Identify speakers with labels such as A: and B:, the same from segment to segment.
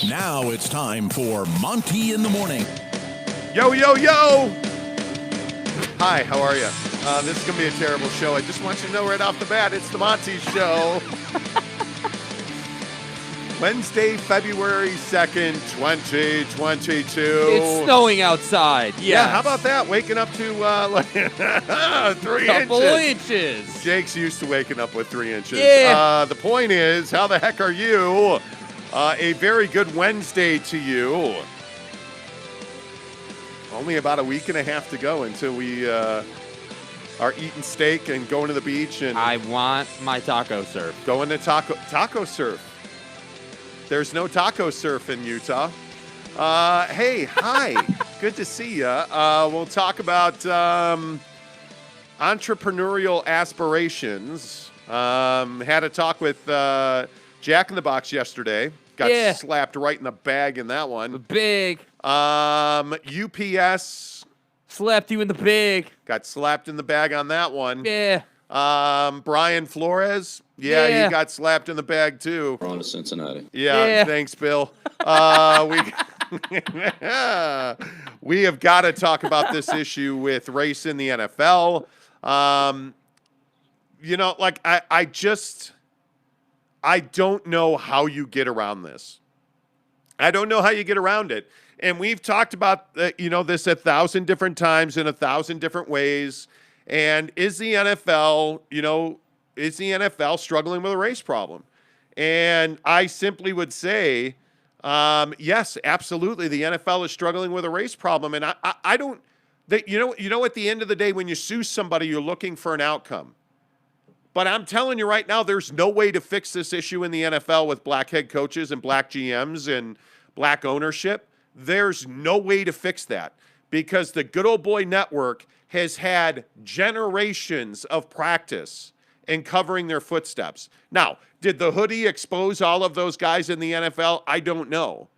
A: Now it's time for Monty in the Morning.
B: Yo, yo, yo! Hi, how are you? This is going to be a terrible show. I just want you to know right off the bat, it's the Monty Show. Wednesday, February 2nd, 2022.
C: It's snowing outside. Yes.
B: Yeah, how about that? Waking up to 3
C: Couple
B: inches.
C: inches.
B: Jake's used to waking up with 3 inches.
C: Yeah.
B: The point is, how the heck are you? A very good Wednesday to you. Only about a week and a half to go until we are eating steak and going to the beach. And
C: I want my taco surf.
B: going to taco surf. There's no taco surf in Utah. Hey, hi. Good to see you. We'll talk about entrepreneurial aspirations. Had a talk with Jack in the Box yesterday. Got slapped right in the bag in that one.
C: Big.
B: UPS.
C: Slapped you in the big.
B: Got slapped in the bag on that one.
C: Yeah.
B: Brian Flores. Yeah, he got slapped in the bag too.
D: On to Cincinnati.
B: Yeah, thanks, Bill. We have got to talk about this issue with race in the NFL. I don't know how you get around this. I don't know how you get around it. And we've talked about this 1,000 different times in 1,000 different ways. And is the NFL struggling with a race problem? And I simply would say, yes, absolutely. The NFL is struggling with a race problem. And I don't, at the end of the day, when you sue somebody, you're looking for an outcome. But I'm telling you right now, there's no way to fix this issue in the NFL with black head coaches and black GMs and black ownership. There's no way to fix that because the Good Old Boy Network has had generations of practice in covering their footsteps. Now, did the hoodie expose all of those guys in the NFL? I don't know.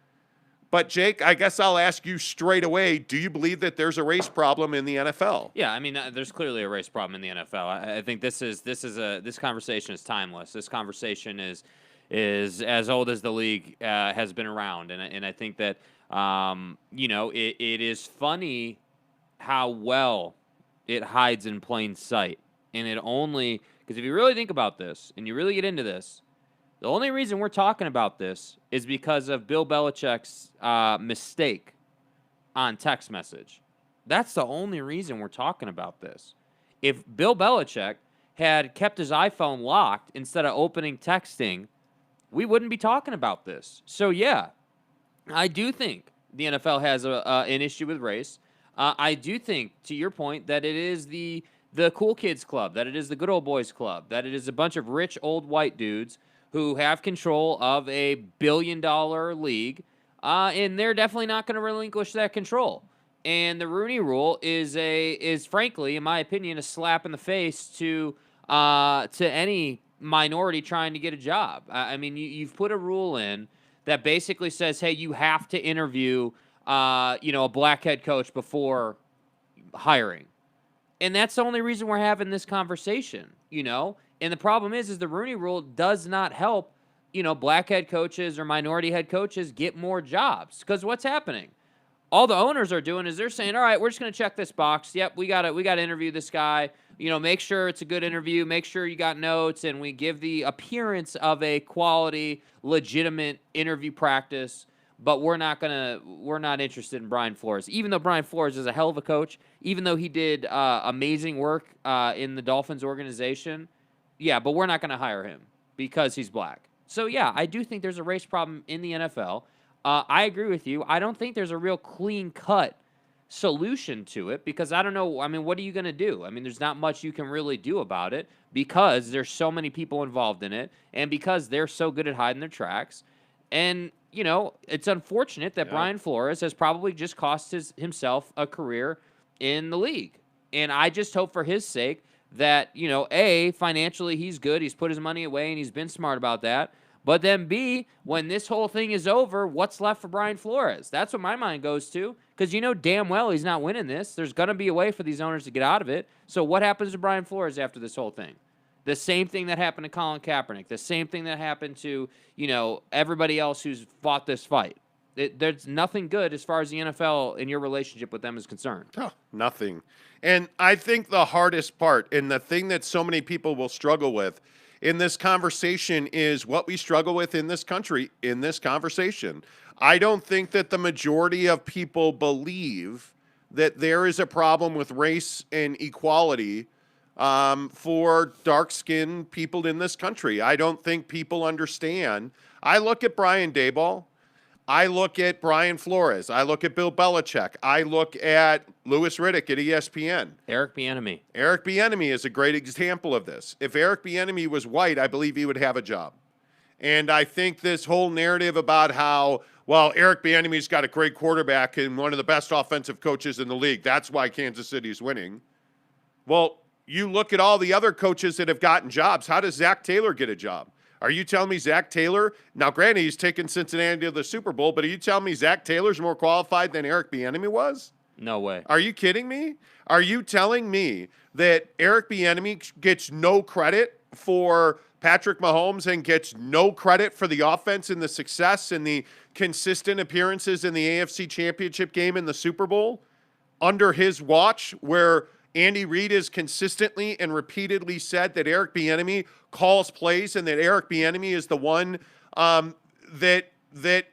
B: But, Jake, I guess I'll ask you straight away, do you believe that there's a race problem in the NFL?
C: Yeah, I mean, there's clearly a race problem in the NFL. I think this conversation is timeless. This conversation is as old as the league has been around, and I think that it is funny how well it hides in plain sight, and it only because if you really think about this and you really get into this. The only reason we're talking about this is because of Bill Belichick's mistake on text message. That's the only reason we're talking about this. If Bill Belichick had kept his iPhone locked instead of opening texting, we wouldn't be talking about this. So, yeah, I do think the NFL has an issue with race. I do think, to your point, that it is the cool kids club, that it is the good old boys club, that it is a bunch of rich old white dudes who have control of a billion-dollar league, and they're definitely not going to relinquish that control. And the Rooney Rule is frankly, in my opinion, a slap in the face to any minority trying to get a job. I mean, you've put a rule in that basically says, hey, you have to interview, a black head coach before hiring, and that's the only reason we're having this conversation, And the problem is the Rooney Rule does not help, black head coaches or minority head coaches get more jobs. Because what's happening? All the owners are doing is they're saying, all right, we're just going to check this box. Yep, we got to interview this guy. Make sure it's a good interview. Make sure you got notes. And we give the appearance of a quality, legitimate interview practice. But we're not interested in Brian Flores. Even though Brian Flores is a hell of a coach, even though he did amazing work in the Dolphins organization, yeah, but we're not going to hire him because he's black. So, yeah, I do think there's a race problem in the NFL. I agree with you. I don't think there's a real clean-cut solution to it because I don't know. I mean, what are you going to do? I mean, there's not much you can really do about it because there's so many people involved in it and because they're so good at hiding their tracks. And, it's unfortunate that Brian Flores has probably just cost himself a career in the league. And I just hope for his sake that, A, financially he's good. He's put his money away and he's been smart about that. But then B, when this whole thing is over, what's left for Brian Flores? That's what my mind goes to. Because damn well he's not winning this. There's going to be a way for these owners to get out of it. So what happens to Brian Flores after this whole thing? The same thing that happened to Colin Kaepernick. The same thing that happened to, everybody else who's fought this fight. There's nothing good as far as the NFL and your relationship with them is concerned.
B: Oh, nothing. And I think the hardest part and the thing that so many people will struggle with in this conversation is what we struggle with in this country in this conversation. I don't think that the majority of people believe that there is a problem with race and equality for dark-skinned people in this country. I don't think people understand. I look at Brian Daboll. I look at Brian Flores. I look at Bill Belichick. I look at Louis Riddick at ESPN.
C: Eric Bieniemy.
B: Eric Bieniemy is a great example of this. If Eric Bieniemy was white, I believe he would have a job. And I think this whole narrative about how, well, Eric Bieniemy's got a great quarterback and one of the best offensive coaches in the league. That's why Kansas City's winning. Well, you look at all the other coaches that have gotten jobs. How does Zach Taylor get a job? Are you telling me Zach Taylor, now granted he's taken Cincinnati to the Super Bowl, but are you telling me Zach Taylor's more qualified than Eric Bieniemy was?
C: No way.
B: Are you kidding me? Are you telling me that Eric Bieniemy gets no credit for Patrick Mahomes and gets no credit for the offense and the success and the consistent appearances in the AFC Championship game in the Super Bowl under his watch, where Andy Reid has consistently and repeatedly said that Eric Bieniemy calls plays and that Eric Bieniemy is the one that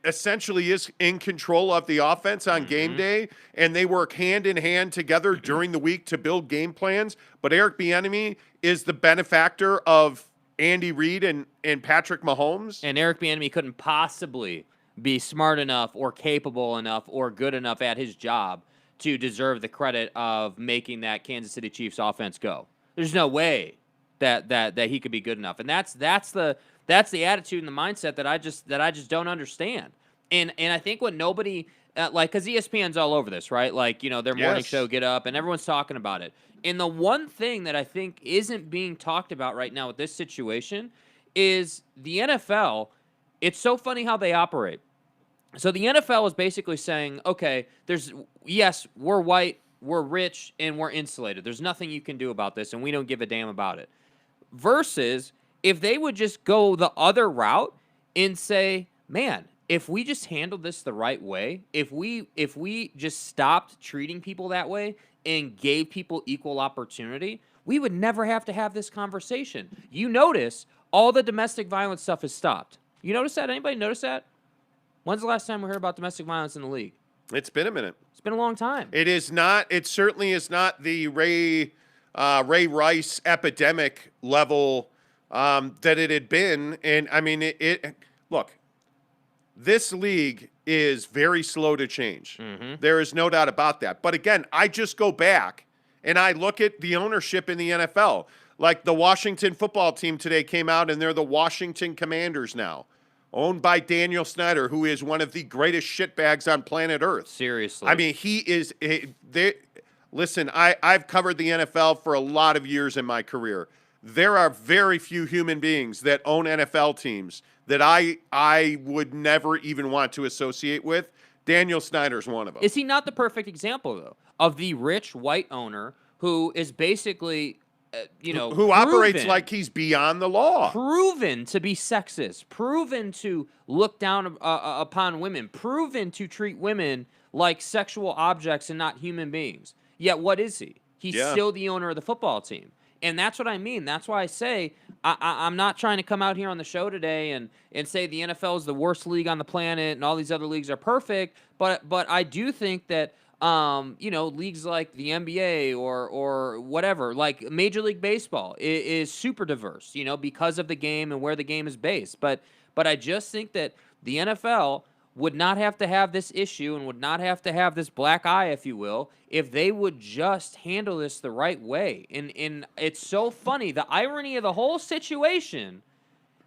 B: essentially is in control of the offense on game day, and they work hand in hand together during the week to build game plans. But Eric Bieniemy is the benefactor of Andy Reid and Patrick Mahomes.
C: And Eric Bieniemy couldn't possibly be smart enough or capable enough or good enough at his job to deserve the credit of making that Kansas City Chiefs offense go. There's no way that he could be good enough. And that's the attitude and the mindset that I just don't understand. And I think what nobody because ESPN's all over this, right? Like, their morning show Get Up, and everyone's talking about it. And the one thing that I think isn't being talked about right now with this situation is the NFL. It's so funny how they operate. So the NFL is basically saying, okay, yes, we're white, we're rich, and we're insulated. There's nothing you can do about this, and we don't give a damn about it. Versus if they would just go the other route and say, man, if we just handled this the right way, if we just stopped treating people that way and gave people equal opportunity, we would never have to have this conversation. You notice all the domestic violence stuff has stopped. You notice that? Anybody notice that? When's the last time we heard about domestic violence in the league?
B: It's been a minute.
C: It's been a long time.
B: It is not. It certainly is not the Ray Rice epidemic level that it had been. And I mean, look, this league is very slow to change. Mm-hmm. There is no doubt about that. But again, I just go back and I look at the ownership in the NFL. Like the Washington football team today came out and they're the Washington Commanders now, owned by Daniel Snyder, who is one of the greatest shitbags on planet Earth.
C: Seriously.
B: I mean, he is. Listen, I've covered the NFL for a lot of years in my career. There are very few human beings that own NFL teams that I would never even want to associate with. Daniel Snyder's one of them.
C: Is he not the perfect example, though, of the rich white owner who is basically,
B: who operates like he's beyond the law,
C: proven to be sexist, proven to look down upon women, proven to treat women like sexual objects and not human beings? Yet what is he? He's still the owner of the football team. And that's what I mean. That's why I say I'm not trying to come out here on the show today and say the NFL is the worst league on the planet and all these other leagues are perfect. But I do think that leagues like the NBA or whatever, like Major League Baseball is super diverse, because of the game and where the game is based. But I just think that the NFL would not have to have this issue and would not have to have this black eye, if you will, if they would just handle this the right way. And it's so funny. The irony of the whole situation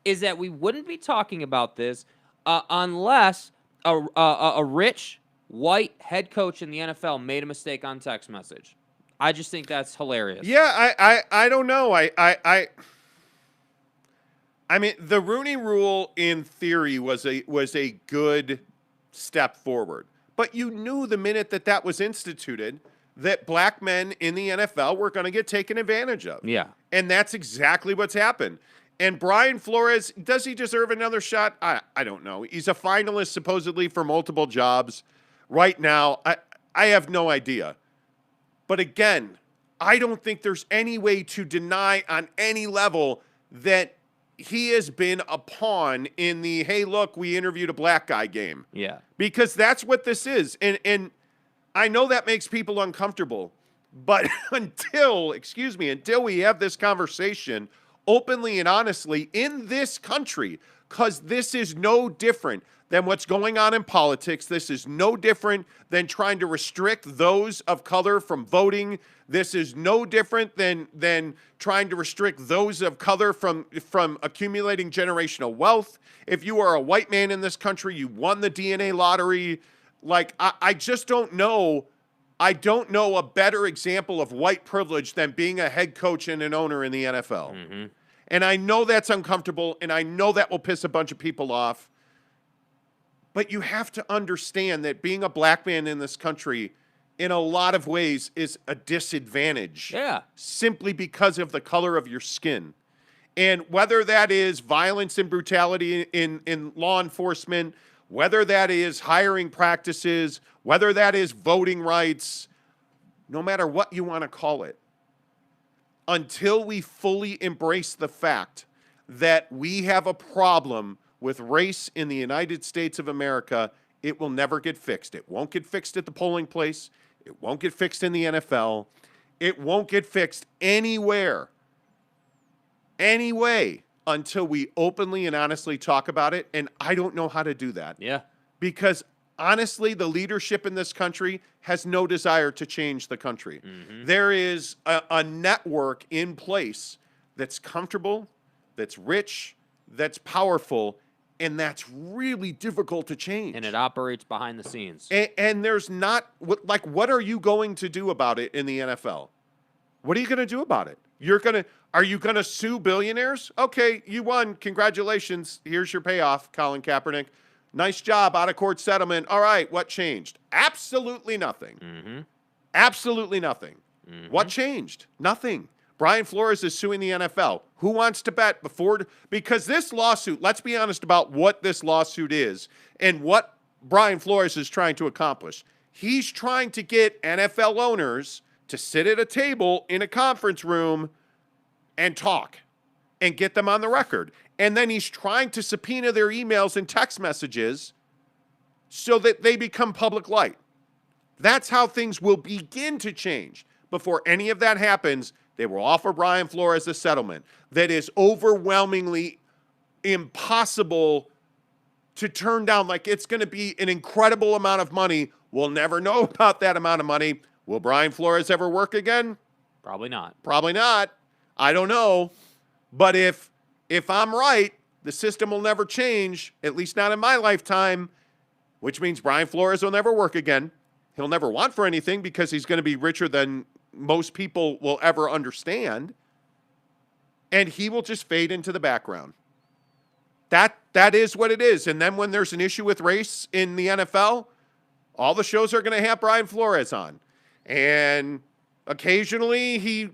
C: is that we wouldn't be talking about this unless a rich white head coach in the NFL made a mistake on text message. I just think that's hilarious.
B: Yeah, I don't know. I mean, the Rooney Rule in theory was a good step forward. But you knew the minute that was instituted that black men in the NFL were going to get taken advantage of.
C: Yeah.
B: And that's exactly what's happened. And Brian Flores, does he deserve another shot? I don't know. He's a finalist supposedly for multiple jobs. Right now, I have no idea. But again, I don't think there's any way to deny on any level that he has been a pawn in the, hey, look, we interviewed a black guy game.
C: Yeah.
B: Because that's what this is. And I know that makes people uncomfortable. But until we have this conversation openly and honestly in this country, because this is no different than what's going on in politics. This is no different than trying to restrict those of color from voting. This is no different than trying to restrict those of color from accumulating generational wealth. If you are a white man in this country, you won the DNA lottery. Like, I just don't know. I don't know a better example of white privilege than being a head coach and an owner in the NFL. Mm-hmm. And I know that's uncomfortable, and I know that will piss a bunch of people off. But you have to understand that being a black man in this country, in a lot of ways, is a disadvantage.
C: Yeah.
B: Simply because of the color of your skin. And whether that is violence and brutality in law enforcement, whether that is hiring practices, whether that is voting rights, no matter what you want to call it, until we fully embrace the fact that we have a problem with race in the United States of America, it will never get fixed. It won't get fixed at the polling place. It won't get fixed in the NFL. It won't get fixed anywhere, anyway, until we openly and honestly talk about it. And I don't know how to do that.
C: Yeah.
B: Because honestly, the leadership in this country has no desire to change the country. Mm-hmm. There is a network in place that's comfortable, that's rich, that's powerful, and that's really difficult to change.
C: And it operates behind the scenes.
B: And there's not, what are you going to do about it in the NFL? What are you going to do about it? Are you going to sue billionaires? Okay, you won. Congratulations. Here's your payoff, Colin Kaepernick. Nice job, out-of-court settlement. All right, what changed? Absolutely nothing. Mm-hmm. Absolutely nothing. Mm-hmm. What changed? Nothing. Brian Flores is suing the NFL. Who wants to bet because this lawsuit, let's be honest about what this lawsuit is and what Brian Flores is trying to accomplish. He's trying to get NFL owners to sit at a table in a conference room and talk and get them on the record. And then he's trying to subpoena their emails and text messages so that they become public light. That's how things will begin to change. Before any of that happens, they will offer Brian Flores a settlement that is overwhelmingly impossible to turn down. Like, it's going to be an incredible amount of money. We'll never know about that amount of money. Will Brian Flores ever work again?
C: Probably not.
B: Probably not. I don't know. But if I'm right, the system will never change, at least not in my lifetime, which means Brian Flores will never work again. He'll never want for anything because he's going to be richer than most people will ever understand. And he will just fade into the background. That is what it is. And then when there's an issue with race in the NFL, all the shows are going to have Brian Flores on. And occasionally he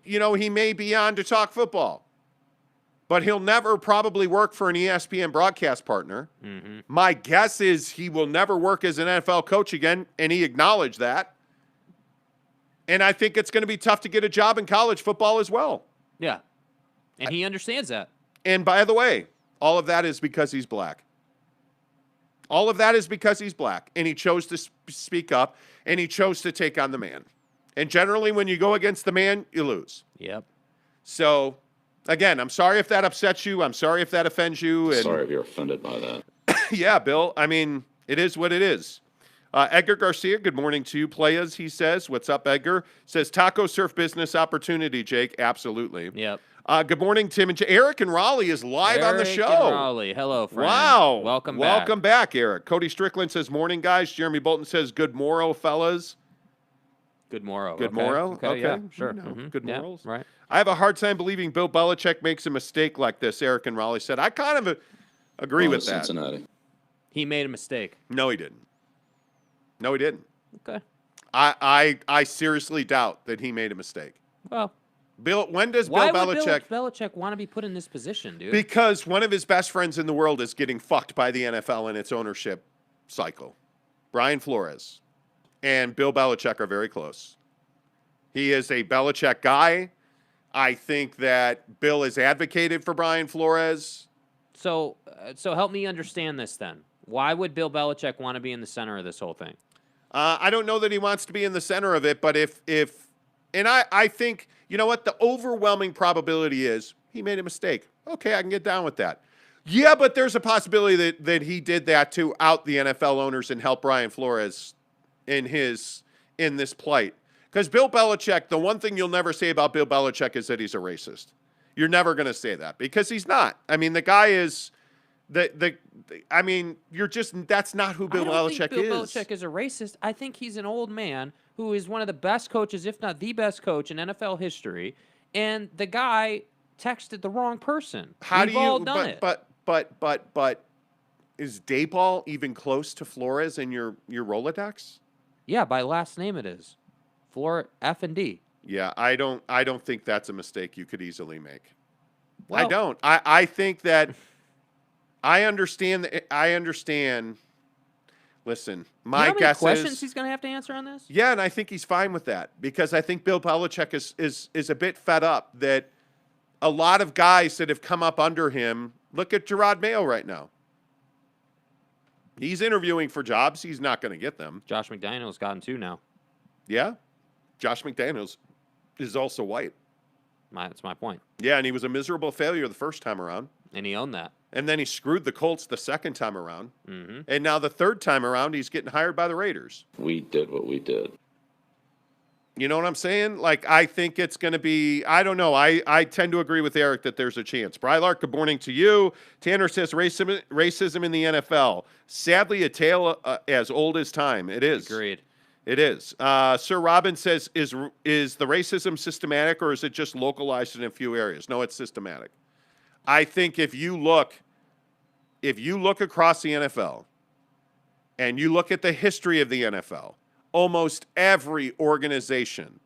B: may be on to talk football. But he'll never probably work for an ESPN broadcast partner. Mm-hmm. My guess is he will never work as an NFL coach again, and he acknowledged that. And I think it's going to be tough to get a job in college football as well.
C: Yeah. And he understands that.
B: And by the way, all of that is because he's black. All of that is because he's black. And he chose to speak up, and he chose to take on the man. And generally, when you go against the man, you lose.
C: Yep.
B: So, again, I'm sorry if that upsets you. I'm sorry if that offends you. And
D: sorry if you're offended by that.
B: Yeah, Bill. I mean, it is what it is. Edgar Garcia, good morning to you, players, he says. What's up, Edgar? Says, taco surf business opportunity, Jake. Absolutely.
C: Yep.
B: Good morning, Tim and Jake. Eric and Raleigh is live on the show.
C: Eric and Raleigh. Hello, friend.
B: Wow.
C: Welcome back.
B: Welcome back, Eric. Cody Strickland says, morning, guys. Jeremy Bolton says, good morrow, fellas.
C: Good morrow.
B: Good morrow?
C: Okay, yeah, sure.
B: No,
C: Mm-hmm.
B: good
C: yeah,
B: morals.
C: right.
B: I have a hard time believing Bill Belichick makes a mistake like this, Eric and Raleigh said. I kind of agree with that.
D: Cincinnati.
C: He made a mistake.
B: No, he didn't. No, he didn't.
C: Okay.
B: I seriously doubt that he made a mistake.
C: Well,
B: When does
C: Why
B: Bill
C: would
B: Belichick?
C: Bill Belichick want to be put in this position, dude?
B: Because one of his best friends in the world is getting fucked by the NFL and its ownership cycle. Brian Flores and Bill Belichick are very close. He is a Belichick guy. I think that Bill has advocated for Brian Flores.
C: So help me understand this then. Why would Bill Belichick want to be in the center of this whole thing?
B: I don't know that he wants to be in the center of it, but I think, you know what, the overwhelming probability is he made a mistake. Okay, I can get down with that. Yeah, but there's a possibility that he did that to out the NFL owners and help Brian Flores in this plight. Because Bill Belichick, the one thing you'll never say about Bill Belichick is that he's a racist. You're never going to say that because he's not. I mean, the guy is that's not who Bill Belichick is.
C: I don't think Bill Belichick is a racist. I think he's an old man who is one of the best coaches, if not the best coach in NFL history. And the guy texted the wrong person. We've all done it.
B: But is Dayball even close to Flores in your Rolodex?
C: Yeah, by last name it is. F and D.
B: Yeah, I don't think that's a mistake you could easily make.
C: Well,
B: I don't. I think that I understand. Listen, my
C: you know
B: guess
C: questions
B: is
C: he's going to have to answer on this.
B: Yeah, and I think he's fine with that because I think Bill Belichick is a bit fed up that a lot of guys that have come up under him. Look at Gerard Mayo right now. He's interviewing for jobs. He's not going to get them.
C: Josh McDaniels gotten 2 now.
B: Yeah, Josh McDaniels is also white.
C: That's my point.
B: Yeah, and he was a miserable failure the first time around.
C: And he owned that.
B: And then he screwed the Colts the second time around.
C: Mm-hmm.
B: And now the third time around, he's getting hired by the Raiders.
D: We did what we did.
B: You know what I'm saying? Like, I think it's going to be, I don't know. I tend to agree with Eric that there's a chance. Brylark, good morning to you. Tanner says racism in the NFL. Sadly, a tale as old as time. It is.
C: Agreed.
B: It is. Sir Robin says, is the racism systematic or is it just localized in a few areas? No, it's systematic. I think if you look across the NFL and you look at the history of the NFL, almost every organization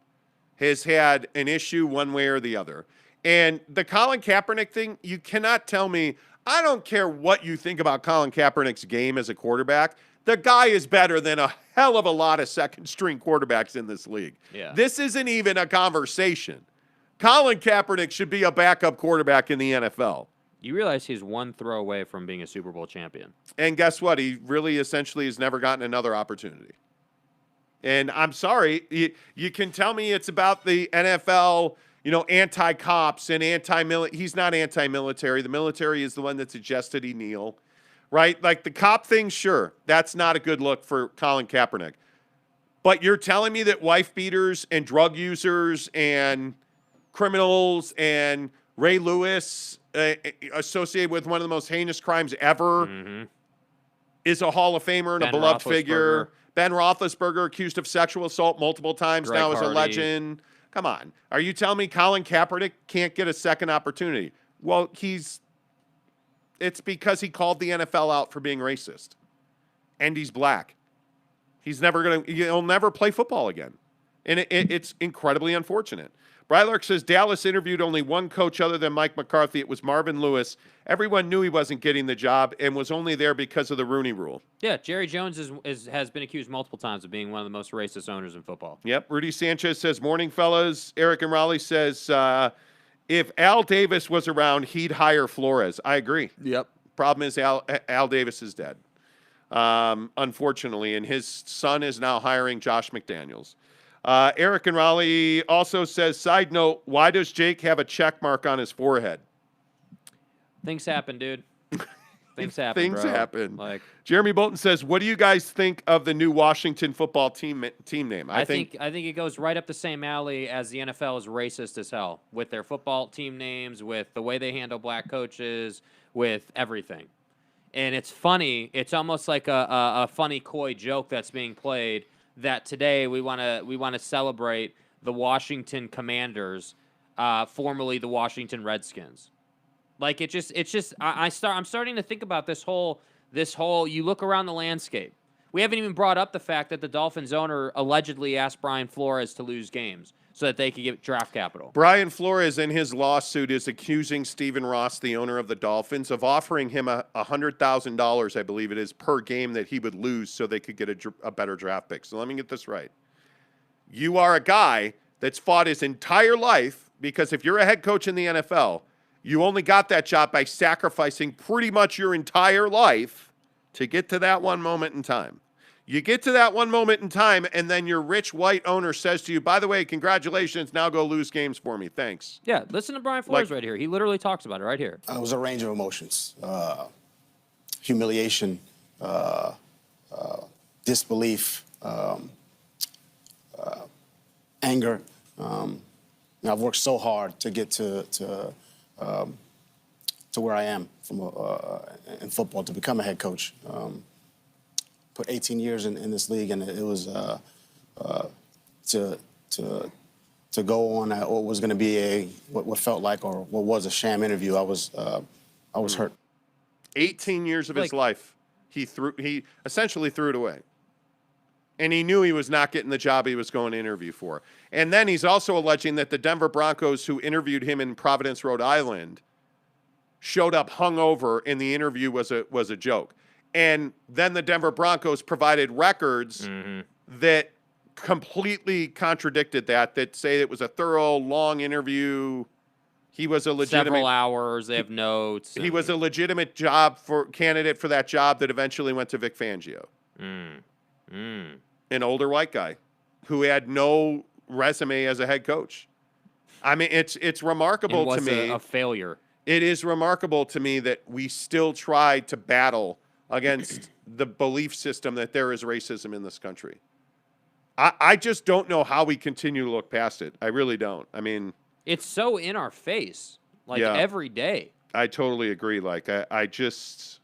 B: has had an issue one way or the other. And the Colin Kaepernick thing, you cannot tell me, I don't care what you think about Colin Kaepernick's game as a quarterback. The guy is better than a hell of a lot of second-string quarterbacks in this league.
C: Yeah.
B: This isn't even a conversation. Colin Kaepernick should be a backup quarterback in the NFL.
C: You realize he's 1 throw away from being a Super Bowl champion.
B: And guess what? He really essentially has never gotten another opportunity. And I'm sorry, you can tell me it's about the NFL, anti-cops and anti-military. He's not anti-military. The military is the one that suggested he kneel, right? Like the cop thing, sure, that's not a good look for Colin Kaepernick. But you're telling me that wife beaters and drug users and criminals and Ray Lewis associated with one of the most heinous crimes ever is a Hall of Famer and a beloved figure. Ben Roethlisberger accused of sexual assault multiple times now as a legend. Come on. Are you telling me Colin Kaepernick can't get a second opportunity? Well, it's because he called the NFL out for being racist. And he's black. He'll never play football again. And it's incredibly unfortunate. Brylark says Dallas interviewed only one coach other than Mike McCarthy. It was Marvin Lewis. Everyone knew he wasn't getting the job and was only there because of the Rooney Rule.
C: Yeah, Jerry Jones has been accused multiple times of being one of the most racist owners in football.
B: Yep. Rudy Sanchez says, morning, fellas. Eric and Raleigh says, if Al Davis was around, he'd hire Flores. I agree.
C: Yep.
B: Problem is Al Davis is dead, unfortunately, and his son is now hiring Josh McDaniels. Eric and Raleigh also says, side note, why does Jake have a check mark on his forehead?
C: Things happen, dude. Things happen,
B: Things
C: bro.
B: happen.
C: Like
B: Jeremy Bolton says, what do you guys think of the new Washington football team name?
C: I think it goes right up the same alley as the NFL is racist as hell with their football team names, with the way they handle black coaches, with everything. And it's funny. It's almost like a funny coy joke that's being played that today we want to celebrate the Washington Commanders, formerly the Washington Redskins. Like it's just I'm starting to think about this whole you look around the landscape. We haven't even brought up the fact that the Dolphins owner allegedly asked Brian Flores to lose games. so that they could get draft capital.
B: Brian Flores, in his lawsuit, is accusing Stephen Ross, the owner of the Dolphins, of offering him $100,000, I believe it is, per game that he would lose so they could get a better draft pick. So let me get this right. You are a guy that's fought his entire life, because if you're a head coach in the NFL, you only got that job by sacrificing pretty much your entire life to get to that one moment in time. You get to that one moment in time, and then your rich white owner says to you, by the way, congratulations, now go lose games for me. Thanks.
C: Yeah, listen to Brian Flores right here. He literally talks about it right here.
D: It was a range of emotions. Humiliation, disbelief, anger. I've worked so hard to get to where I am in football, to become a head coach. Put 18 years in this league, and it was to go on what was going to be what felt like, or what was a sham interview. I was hurt.
B: 18 years of his life, he essentially threw it away. And he knew he was not getting the job he was going to interview for. And then he's also alleging that the Denver Broncos, who interviewed him in Providence, Rhode Island, showed up hungover, and the interview was a joke. And then the Denver Broncos provided records that completely contradicted that say it was a thorough, long interview. He was a legitimate...
C: Several hours, they have notes.
B: He was a legitimate candidate for that job that eventually went to Vic Fangio. An older white guy who had no resume as a head coach. I mean, it's remarkable to me.
C: A failure.
B: It is remarkable to me that we still try to battle against the belief system that there is racism in this country. I just don't know how we continue to look past it. I really don't. I mean,
C: it's so in our face, every day.
B: I totally agree. Like I just,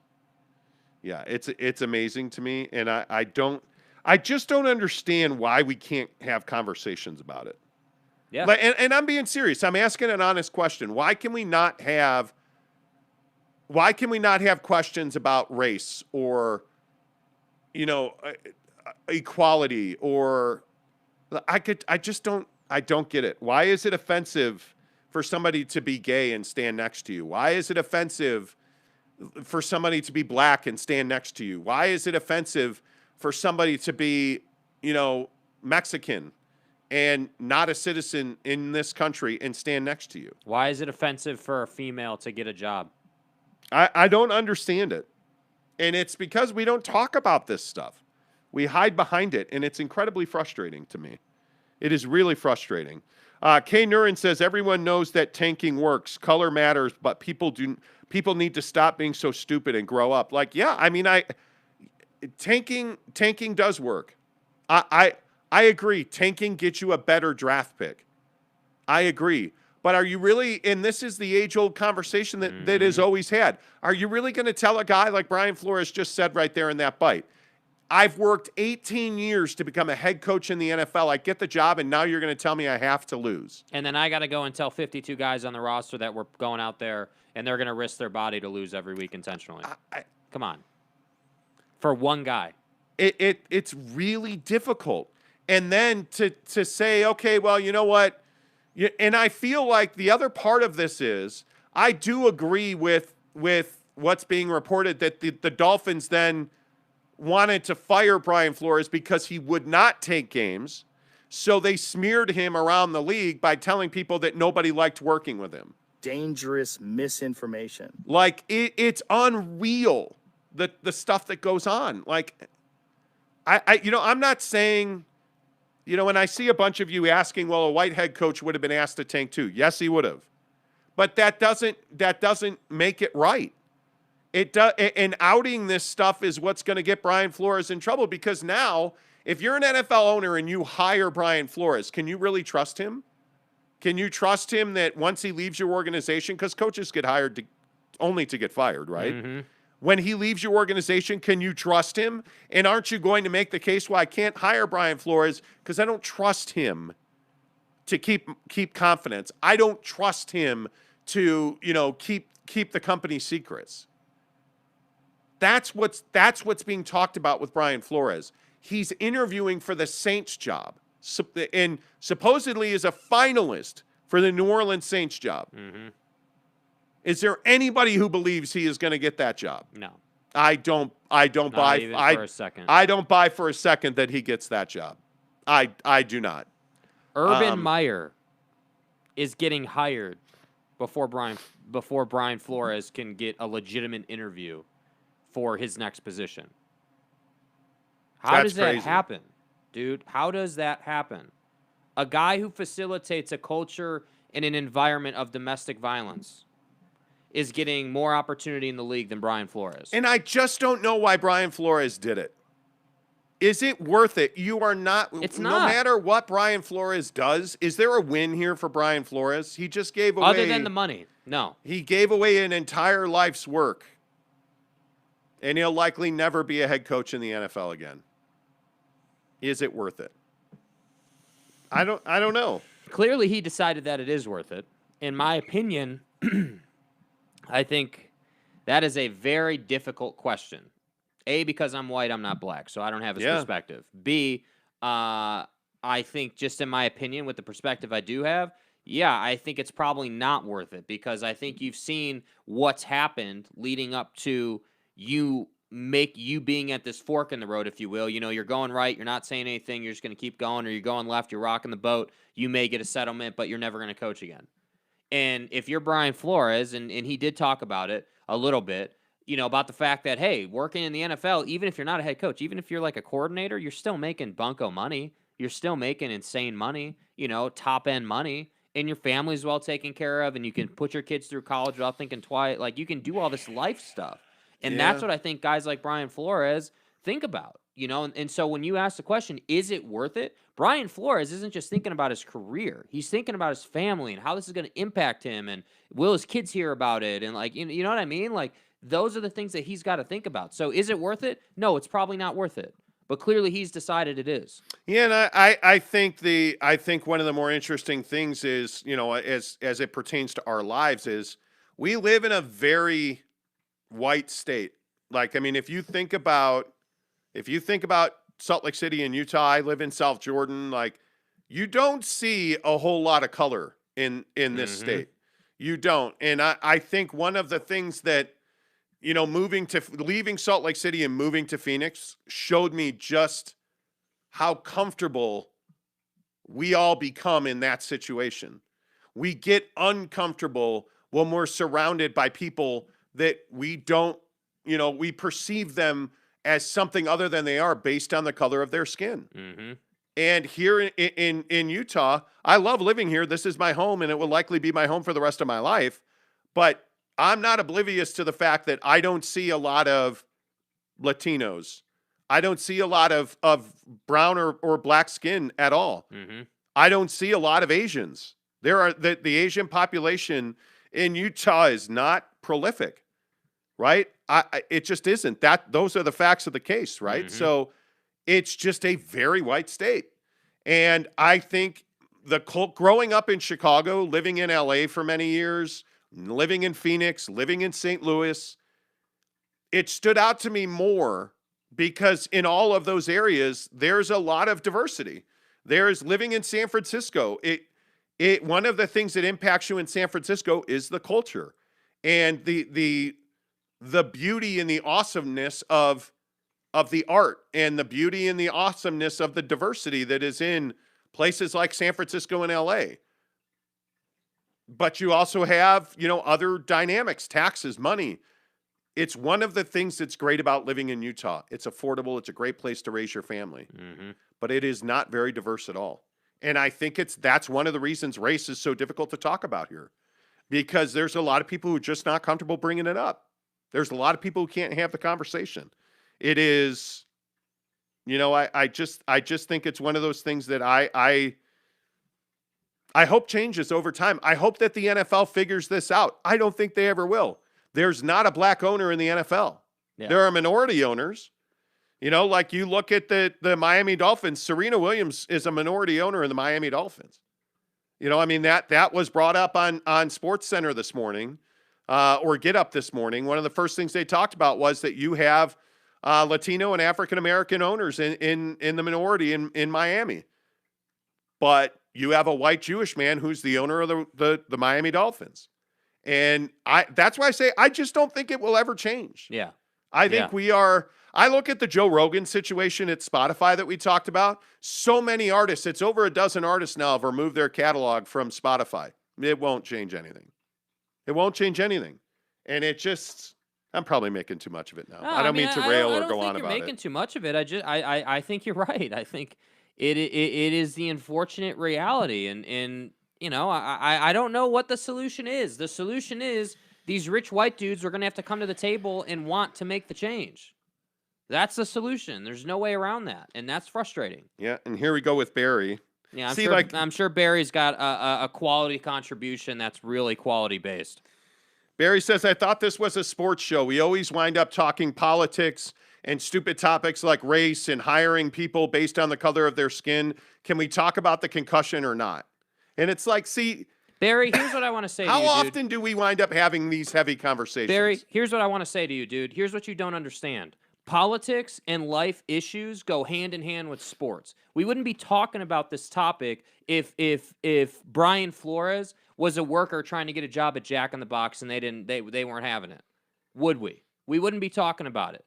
B: it's amazing to me, and I just don't understand why we can't have conversations about it.
C: Yeah.
B: And I'm being serious. I'm asking an honest question. Why can we not have questions about race or, equality, or I don't get it. Why is it offensive for somebody to be gay and stand next to you? Why is it offensive for somebody to be black and stand next to you? Why is it offensive for somebody to be, Mexican and not a citizen in this country and stand next to you?
C: Why is it offensive for a female to get a job?
B: I don't understand it. And it's because we don't talk about this stuff. We hide behind it, and it's incredibly frustrating to me. It is really frustrating. Kay Nurin says, everyone knows that tanking works. Color matters, but people need to stop being so stupid and grow up. Tanking does work. I agree. Tanking gets you a better draft pick. I agree. But are you really, and this is the age-old conversation that is always had, are you really going to tell a guy like Brian Flores just said right there in that bite, I've worked 18 years to become a head coach in the NFL. I get the job, and now you're going to tell me I have to lose.
C: And then I got to go and tell 52 guys on the roster that we're going out there, and they're going to risk their body to lose every week intentionally. Come on. For one guy.
B: It's really difficult. And then to say, okay, well, you know what? And I feel like the other part of this is, I do agree with what's being reported that the Dolphins then wanted to fire Brian Flores because he would not take games. So they smeared him around the league by telling people that nobody liked working with him.
E: Dangerous misinformation.
B: Like, it's unreal, the stuff that goes on. Like, I'm not saying, when I see a bunch of you asking, well, a white head coach would have been asked to tank too. Yes, he would have. But that doesn't make it right. And outing this stuff is what's going to get Brian Flores in trouble, because now, if you're an NFL owner and you hire Brian Flores, can you really trust him? Can you trust him that once he leaves your organization, because coaches get hired only to get fired, right? Mm-hmm. When he leaves your organization, can you trust him? And aren't you going to make the case, well, I can't hire Brian Flores because I don't trust him to keep confidence. I don't trust him to, keep the company secrets. That's what's being talked about with Brian Flores. He's interviewing for the Saints job. and supposedly is a finalist for the New Orleans Saints job.
C: Mm-hmm.
B: Is there anybody who believes he is going to get that job?
C: No.
B: I don't
C: Not
B: buy
C: even for a second.
B: I don't buy for a second that he gets that job. I do not.
C: Urban Meyer is getting hired before Brian Flores can get a legitimate interview for his next position. How
B: That's
C: does that
B: crazy.
C: happen, dude? How does that happen? A guy who facilitates a culture and an environment of domestic violence is getting more opportunity in the league than Brian Flores.
B: And I just don't know why Brian Flores did it. Is it worth it? You are not.
C: It's
B: no
C: not.
B: matter what Brian Flores does, is there a win here for Brian Flores? He just gave away.
C: Other than the money, no.
B: He gave away an entire life's work. And he'll likely never be a head coach in the NFL again. Is it worth it? I don't know.
C: Clearly, he decided that it is worth it. In my opinion, I think that is a very difficult question. A, because I'm white, I'm not black, so I don't have his perspective. B, I think just in my opinion, with the perspective I do have, I think it's probably not worth it because I think you've seen what's happened leading up to you being at this fork in the road, if you will. You know, you're going right, you're not saying anything, you're just going to keep going, or you're going left, you're rocking the boat. You may get a settlement, but you're never going to coach again. And if you're Brian Flores, and he did talk about it a little bit, you know, about the fact that, hey, working in the NFL, even if you're not a head coach, even if you're like a coordinator, you're still making bunko money. You're still making insane money, you know, top-end money, and your family's well taken care of, and you can put your kids through college without thinking twice. Like, you can do all this life stuff. And that's what I think guys like Brian Flores think about, you know? And so when you ask the question, is it worth it? Brian Flores isn't just thinking about his career. He's thinking about his family and how this is going to impact him, and will his kids hear about it? And, like, you know what I mean? Like, those are the things that he's got to think about. So is it worth it? No, it's probably not worth it. But clearly he's decided it is.
B: Yeah, and I think one of the more interesting things is, you know, as it pertains to our lives, is we live in a very white state. Like, I mean, if you think about Salt Lake City in Utah, I live in South Jordan, like, you don't see a whole lot of color in this state. You don't. And I think one of the things that, you know, leaving Salt Lake City and moving to Phoenix showed me just how comfortable we all become in that situation. We get uncomfortable when we're surrounded by people that we don't, you know, we perceive them as something other than they are based on the color of their skin.
C: Mm-hmm.
B: And here in Utah, I love living here. This is my home, and it will likely be my home for the rest of my life. But I'm not oblivious to the fact that I don't see a lot of Latinos. I don't see a lot of brown or black skin at all.
C: Mm-hmm.
B: I don't see a lot of Asians. The Asian population in Utah is not prolific, right? It just isn't. Those are the facts of the case, right?
C: Mm-hmm.
B: So it's just a very white state. And I think growing up in Chicago, living in LA for many years, living in Phoenix, living in St. Louis, it stood out to me more because in all of those areas, there's a lot of diversity. There's living in San Francisco. One of the things that impacts you in San Francisco is the culture and the beauty and the awesomeness of the art, and the beauty and the awesomeness of the diversity that is in places like San Francisco and LA. But you also have, you know, other dynamics, taxes, money. It's one of the things that's great about living in Utah. It's affordable. It's a great place to raise your family.
C: Mm-hmm.
B: But it is not very diverse at all. And I think that's one of the reasons race is so difficult to talk about here, because there's a lot of people who are just not comfortable bringing it up. There's a lot of people who can't have the conversation. It is, you know, I just think it's one of those things that I hope changes over time. I hope that the NFL figures this out. I don't think they ever will. There's not a black owner in the NFL. Yeah. There are minority owners. You know, like you look at the Miami Dolphins, Serena Williams is a minority owner in the Miami Dolphins. You know, I mean, that was brought up on SportsCenter this morning, or Get Up this morning. One of the first things they talked about was that you have Latino and African-American owners in the minority in Miami. but you have a white Jewish man who's the owner of the Miami Dolphins. And that's why I say I just don't think it will ever change.
C: Yeah.
B: I think I look at the Joe Rogan situation at Spotify that we talked about. So many artists, it's over a dozen artists now have removed their catalog from Spotify. It won't change anything. It won't change anything. And it just, I'm probably making too much of it now.
C: No,
B: I don't mean to rail or go on about it.
C: I don't think you're making too much of it. I think you're right. I think it is the unfortunate reality. And you know, I don't know what the solution is. The solution is these rich white dudes are going to have to come to the table and want to make the change. That's the solution. There's no way around that, and that's frustrating.
B: Yeah, and here we go with Barry.
C: Yeah, I'm sure Barry's got a quality contribution that's really quality based.
B: Barry says, I thought this was a sports show. We always wind up talking politics and stupid topics like race and hiring people based on the color of their skin. Can we talk about the concussion or not? And it's like, see,
C: Barry, here's what I want to say to you, dude.
B: How often do we wind up having these heavy conversations?
C: Barry, here's what I want to say to you, dude. Here's what you don't understand. Politics and life issues go hand in hand with sports. We wouldn't be talking about this topic if Brian Flores was a worker trying to get a job at Jack in the Box and they weren't having it. Would we? We wouldn't be talking about it.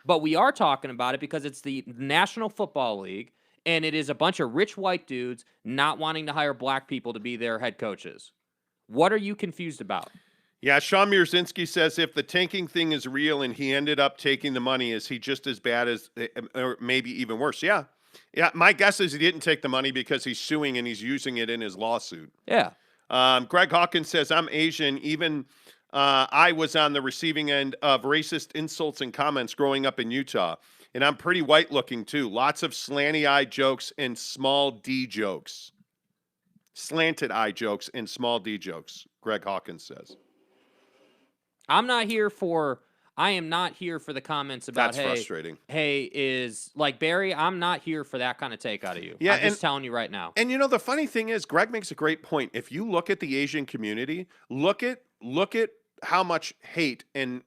C: But we are talking about it because it's the National Football League and it is a bunch of rich white dudes not wanting to hire black people to be their head coaches. What are you confused about?
B: Yeah, Sean Mierzinski says if the tanking thing is real and he ended up taking the money, is he just as bad as, or maybe even worse? Yeah. Yeah, my guess is he didn't take the money because he's suing and he's using it in his lawsuit.
C: Yeah.
B: Greg Hawkins says, I'm Asian. Even I was on the receiving end of racist insults and comments growing up in Utah. And I'm pretty white looking too. Lots of slanty eye jokes and small D jokes. Slanted eye jokes and small D jokes, Greg Hawkins says.
C: I am not here for the comments about,
B: That's frustrating.
C: Hey, is like Barry, I'm not here for that kind of take out of you.
B: Yeah,
C: I'm just telling you right now.
B: And you know, the funny thing is, Greg makes a great point. If you look at the Asian community, look at how much hate and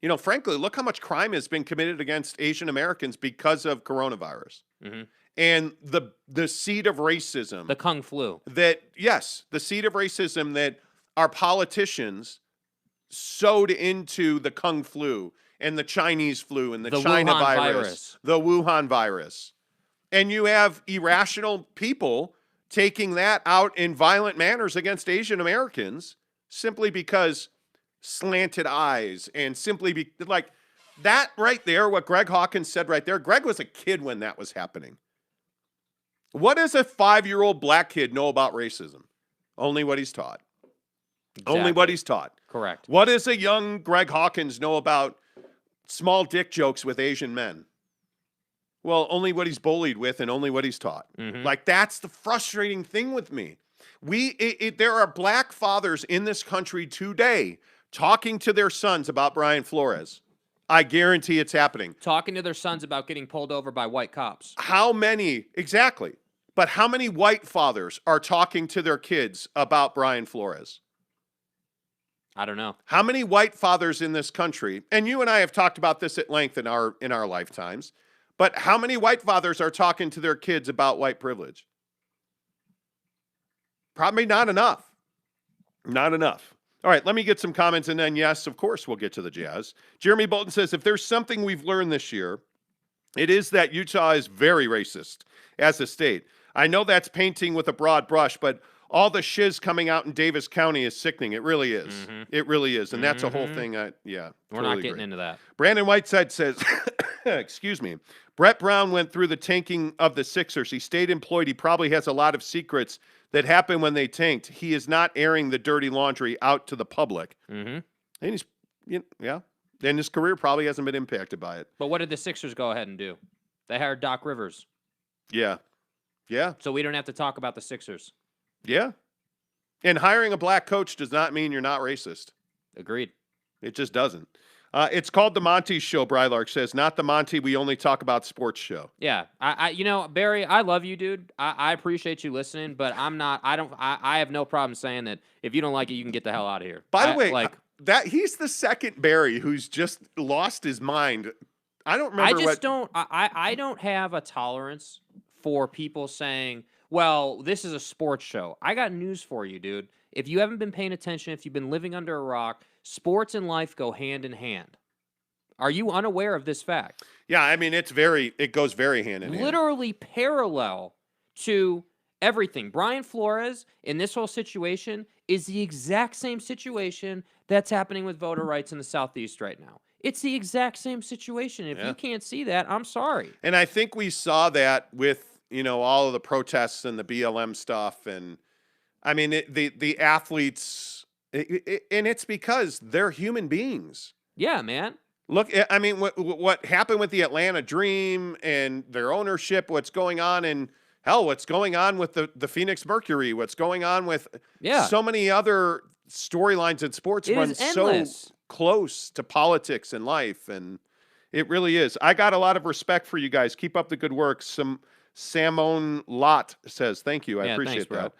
B: you know, frankly, look how much crime has been committed against Asian Americans because of coronavirus.
C: Mm-hmm.
B: And the seed of racism.
C: The Kung flu.
B: The seed of racism that our politicians sowed into the Kung flu and the Chinese flu and the China virus, the Wuhan virus. And you have irrational people taking that out in violent manners against Asian Americans simply because slanted eyes and simply like that right there, what Greg Hawkins said right there. Greg was a kid when that was happening. What does a 5-year-old black kid know about racism? Only what he's taught.
C: Exactly.
B: Only what he's taught.
C: Correct.
B: What does a young Greg Hawkins know about small dick jokes with Asian men? Well, only what he's bullied with and only what he's taught.
C: Mm-hmm.
B: Like, that's the frustrating thing with me. There are black fathers in this country today talking to their sons about Brian Flores. I guarantee it's happening.
C: Talking to their sons about getting pulled over by white cops.
B: How many, exactly, but how many white fathers are talking to their kids about Brian Flores?
C: I don't know.
B: How many white fathers in this country, and you and I have talked about this at length in our lifetimes, but how many white fathers are talking to their kids about white privilege? Probably not enough. Not enough. All right, let me get some comments, and then, yes, of course, we'll get to the Jazz. Jeremy Bolton says, if there's something we've learned this year, it is that Utah is very racist as a state. I know that's painting with a broad brush, but all the shiz coming out in Davis County is sickening. It really is. Mm-hmm. It really is, and that's a whole thing.
C: We're
B: totally
C: not getting
B: agree.
C: into that.
B: Brandon Whiteside says, excuse me, Brett Brown went through the tanking of the Sixers. He stayed employed. He probably has a lot of secrets that happened when they tanked. He is not airing the dirty laundry out to the public.
C: Mm-hmm.
B: And and his career probably hasn't been impacted by it.
C: But what did the Sixers go ahead and do? They hired Doc Rivers.
B: Yeah.
C: So we don't have to talk about the Sixers.
B: Yeah. And hiring a black coach does not mean you're not racist.
C: Agreed.
B: It just doesn't. It's called the Monty Show, Brylark says, not the Monty we only talk about sports show.
C: Yeah. Barry, I love you, dude. I appreciate you listening, but I have no problem saying that if you don't like it, you can get the hell out of here.
B: By the way, he's the second Barry who's just lost his mind. I don't remember
C: I don't have a tolerance for people saying, well, this is a sports show. I got news for you, dude. If you haven't been paying attention, if you've been living under a rock, sports and life go hand in hand. Are you unaware of this fact?
B: Yeah, I mean, it goes very hand in hand.
C: Literally parallel to everything. Brian Flores in this whole situation is the exact same situation that's happening with voter rights in the Southeast right now. It's the exact same situation. If you can't see that, I'm sorry.
B: And I think we saw that with, all of the protests and the BLM stuff. And I mean, the athletes, and it's because they're human beings.
C: Yeah, man.
B: Look, I mean, what happened with the Atlanta Dream and their ownership, what's going on, and hell, what's going on with the Phoenix Mercury, what's going on with so many other storylines in sports run so close to politics and life, and it really is. I got a lot of respect for you guys. Keep up the good work. Samone Lot says, thank you. I appreciate that.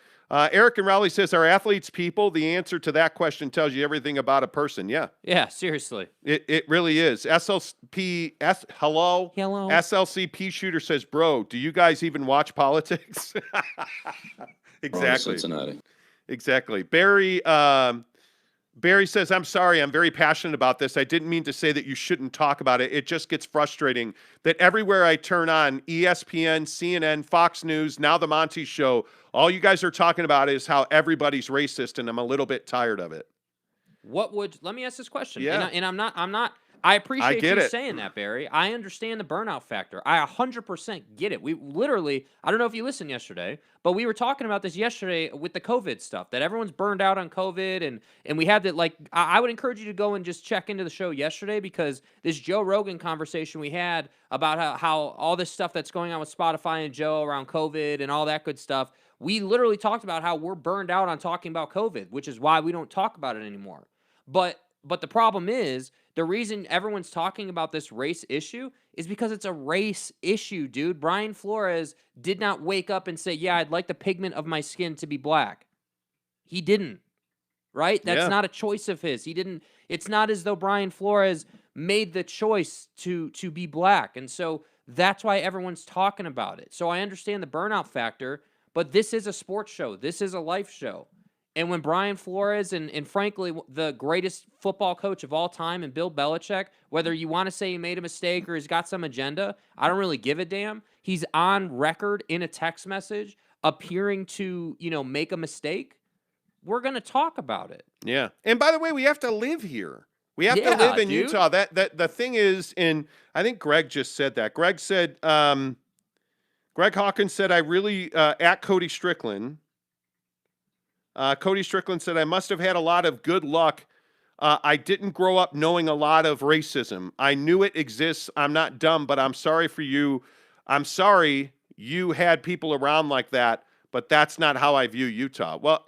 B: Eric and Rowley says, are athletes people? The answer to that question tells you everything about a person. Yeah.
C: Yeah, seriously.
B: It really is. Hello? SLCP Shooter says, bro, do you guys even watch politics? Exactly.
F: Cincinnati.
B: Exactly. Barry says, I'm sorry, I'm very passionate about this. I didn't mean to say that you shouldn't talk about it. It just gets frustrating that everywhere I turn on, ESPN, CNN, Fox News, now the Monty Show, all you guys are talking about is how everybody's racist, and I'm a little bit tired of it.
C: Let me ask this question.
B: Yeah.
C: And I'm not, I appreciate you
B: it.
C: saying that, Barry. I understand the burnout factor. I 100% get it. We literally, I don't know if you listened yesterday, but we were talking about this yesterday with the COVID stuff, that everyone's burned out on COVID. And we had that, I would encourage you to go and just check into the show yesterday, because this Joe Rogan conversation we had about how all this stuff that's going on with Spotify and Joe around COVID and all that good stuff, we literally talked about how we're burned out on talking about COVID, which is why we don't talk about it anymore. But the problem is, the reason everyone's talking about this race issue is because it's a race issue, dude. Brian Flores did not wake up and say, yeah, I'd like the pigment of my skin to be black. He didn't, right? That's not a choice of his. He didn't. It's not as though Brian Flores made the choice to be black. And so that's why everyone's talking about it. So I understand the burnout factor, but this is a sports show. This is a life show. And when Brian Flores and frankly, the greatest football coach of all time, and Bill Belichick, whether you want to say he made a mistake or he's got some agenda, I don't really give a damn. He's on record in a text message appearing to, make a mistake. We're going to talk about it.
B: Yeah. And by the way, we have to live here. We have to live in Utah. That the thing is, and I think Greg just said that. Greg said, Greg Hawkins said, I really, at Cody Strickland, Cody Strickland said, I must have had a lot of good luck. I didn't grow up knowing a lot of racism. I knew it exists. I'm not dumb, but I'm sorry for you. I'm sorry you had people around like that, but that's not how I view Utah. Well,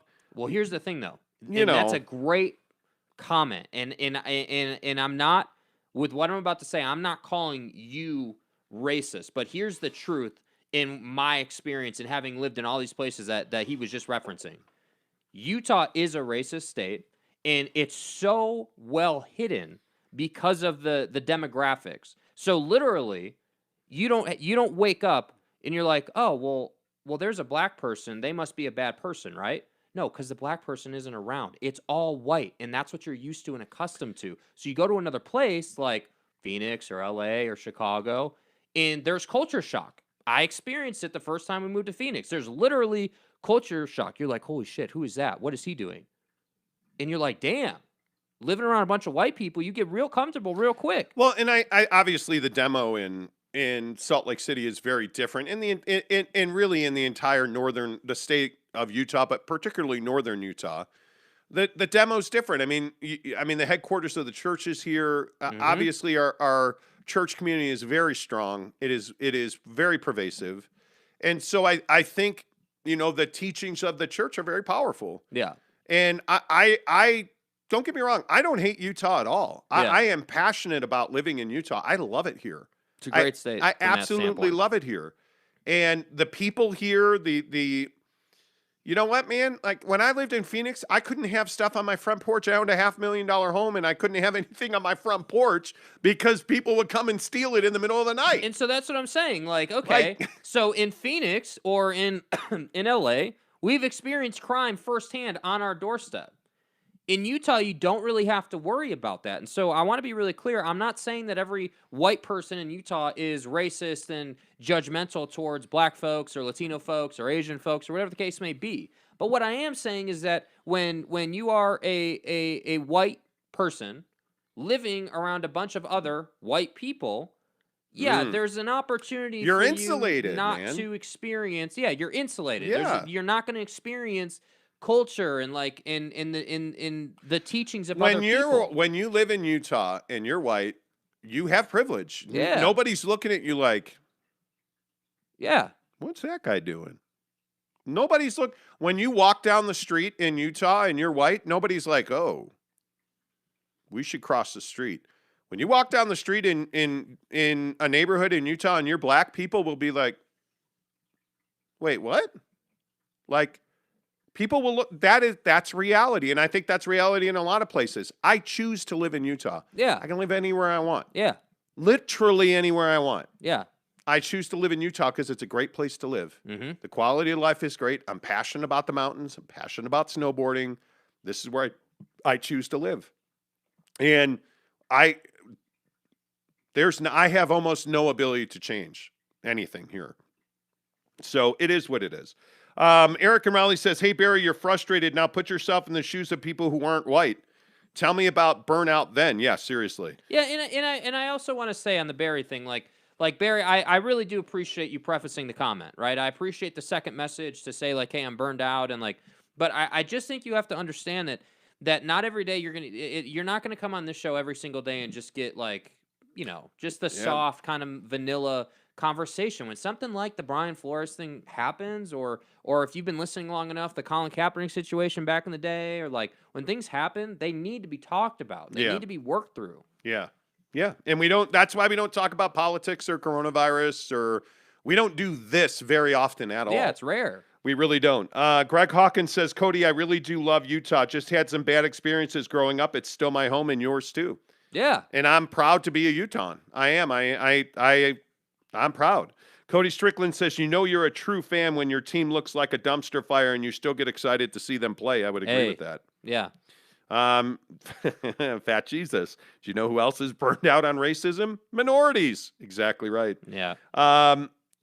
C: here's the thing, though. That's a great comment. And I'm not, with what I'm about to say, I'm not calling you racist. But here's the truth in my experience and having lived in all these places that he was just referencing. Utah is a racist state, and it's so well hidden because of the demographics. So literally, you don't wake up and you're like, oh, well, there's a black person. They must be a bad person, right? No, because the black person isn't around. It's all white, and that's what you're used to and accustomed to. So you go to another place like Phoenix or LA or Chicago, and there's culture shock. I experienced it the first time we moved to Phoenix. There's literally culture shock. You're like, holy shit, who is that? What is he doing? And you're like, damn, living around a bunch of white people, you get real comfortable real quick.
B: Well, and I obviously the demo in Salt Lake City is very different in really in the entire the state of Utah, but particularly northern Utah. The demo's different. I mean, the headquarters of the church is here. Obviously, our church community is very strong. It is very pervasive, and so I think the teachings of the church are very powerful.
C: Yeah,
B: and I don't get me wrong. I don't hate Utah at all.
C: Yeah.
B: I am passionate about living in Utah. I love it here.
C: It's a great state.
B: I absolutely love it here, and the people here, You know what, man? Like when I lived in Phoenix, I couldn't have stuff on my front porch. I owned a $500,000 home and I couldn't have anything on my front porch because people would come and steal it in the middle of the night.
C: And so that's what I'm saying. Like, okay, so in Phoenix or in in LA, we've experienced crime firsthand on our doorstep. In Utah, you don't really have to worry about that. And so I want to be really clear. I'm not saying that every white person in Utah is racist and judgmental towards black folks or Latino folks or Asian folks or whatever the case may be. But what I am saying is that when you are a white person living around a bunch of other white people, yeah, there's an opportunity
B: You're
C: for
B: insulated,
C: you not
B: man.
C: to experience. Yeah, you're insulated.
B: Yeah.
C: You're not going to experience culture and like in the teachings of other people.
B: When you live in Utah and you're white, you have privilege.
C: Yeah.
B: Nobody's looking at you like,
C: Yeah.
B: what's that guy doing? Nobody's when you walk down the street in Utah and you're white, nobody's like, oh, we should cross the street. When you walk down the street in a neighborhood in Utah and you're black, people will be like, wait, what? Like, people will look, that's reality. And I think that's reality in a lot of places. I choose to live in Utah.
C: Yeah.
B: I can live anywhere I want.
C: Yeah.
B: Literally anywhere I want.
C: Yeah.
B: I choose to live in Utah because it's a great place to live.
C: Mm-hmm.
B: The quality of life is great. I'm passionate about the mountains. I'm passionate about snowboarding. This is where I choose to live. And I have almost no ability to change anything here. So it is what it is. Eric and Raleigh says, hey, Barry, you're frustrated. Now put yourself in the shoes of people who aren't white. Tell me about burnout then. Yeah, seriously.
C: Yeah, and I also want to say on the Barry thing, like Barry, I really do appreciate you prefacing the comment, right? I appreciate the second message to say like, hey, I'm burned out, and like, but I just think you have to understand that not every day you're not gonna come on this show every single day and just get like, you know, just the soft kind of vanilla conversation. When something like the Brian Flores thing happens, or if you've been listening long enough, the Colin Kaepernick situation back in the day, or like when things happen, they need to be talked about. They need to be worked through.
B: Yeah. Yeah. And that's why we don't talk about politics or coronavirus, or we don't do this very often at all.
C: Yeah, it's rare.
B: We really don't. Greg Hawkins says, Cody, I really do love Utah. Just had some bad experiences growing up. It's still my home and yours too.
C: Yeah.
B: And I'm proud to be a Utahn. I am. I'm proud. Cody Strickland says, you know you're a true fan when your team looks like a dumpster fire and you still get excited to see them play. I would agree with that.
C: Yeah.
B: Fat Jesus. Do you know who else is burned out on racism? Minorities. Exactly right.
C: Yeah.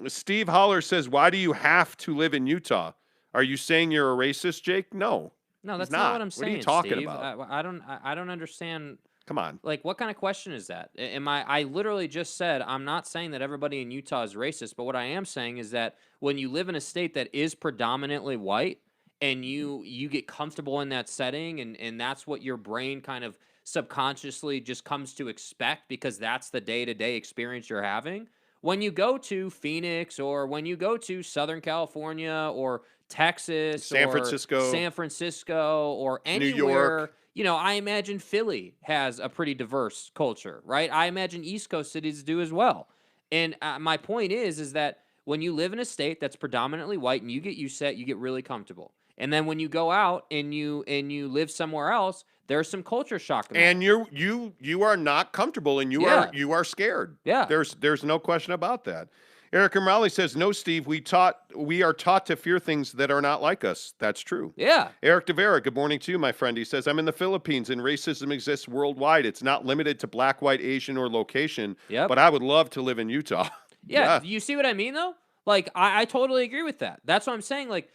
B: Steve Holler says, why do you have to live in Utah? Are you saying you're a racist, Jake? No.
C: No, that's not what I'm saying.
B: What are you talking
C: Steve.
B: about?
C: I don't understand.
B: Come on.
C: Like, what kind of question is that? I literally just said, I'm not saying that everybody in Utah is racist, but what I am saying is that when you live in a state that is predominantly white and you get comfortable in that setting and that's what your brain kind of subconsciously just comes to expect because that's the day-to-day experience you're having. When you go to Phoenix or when you go to Southern California or Texas
B: San
C: or
B: Francisco
C: or anywhere,
B: New York.
C: You know, I imagine Philly has a pretty diverse culture, right? I imagine East Coast cities do as well. And my point is that when you live in a state that's predominantly white and you get used to that, you get really comfortable. And then when you go out and you live somewhere else, there's some culture shock.
B: And you are not comfortable and you are scared.
C: Yeah.
B: There's no question about that. Eric and Raleigh says, no, Steve, we are taught to fear things that are not like us. That's true.
C: Yeah.
B: Eric DeVera, good morning to you, my friend. He says, I'm in the Philippines and racism exists worldwide. It's not limited to black, white, Asian, or location.
C: Yep.
B: But I would love to live in Utah.
C: Yeah. You see what I mean, though? Like, I totally agree with that. That's what I'm saying. Like,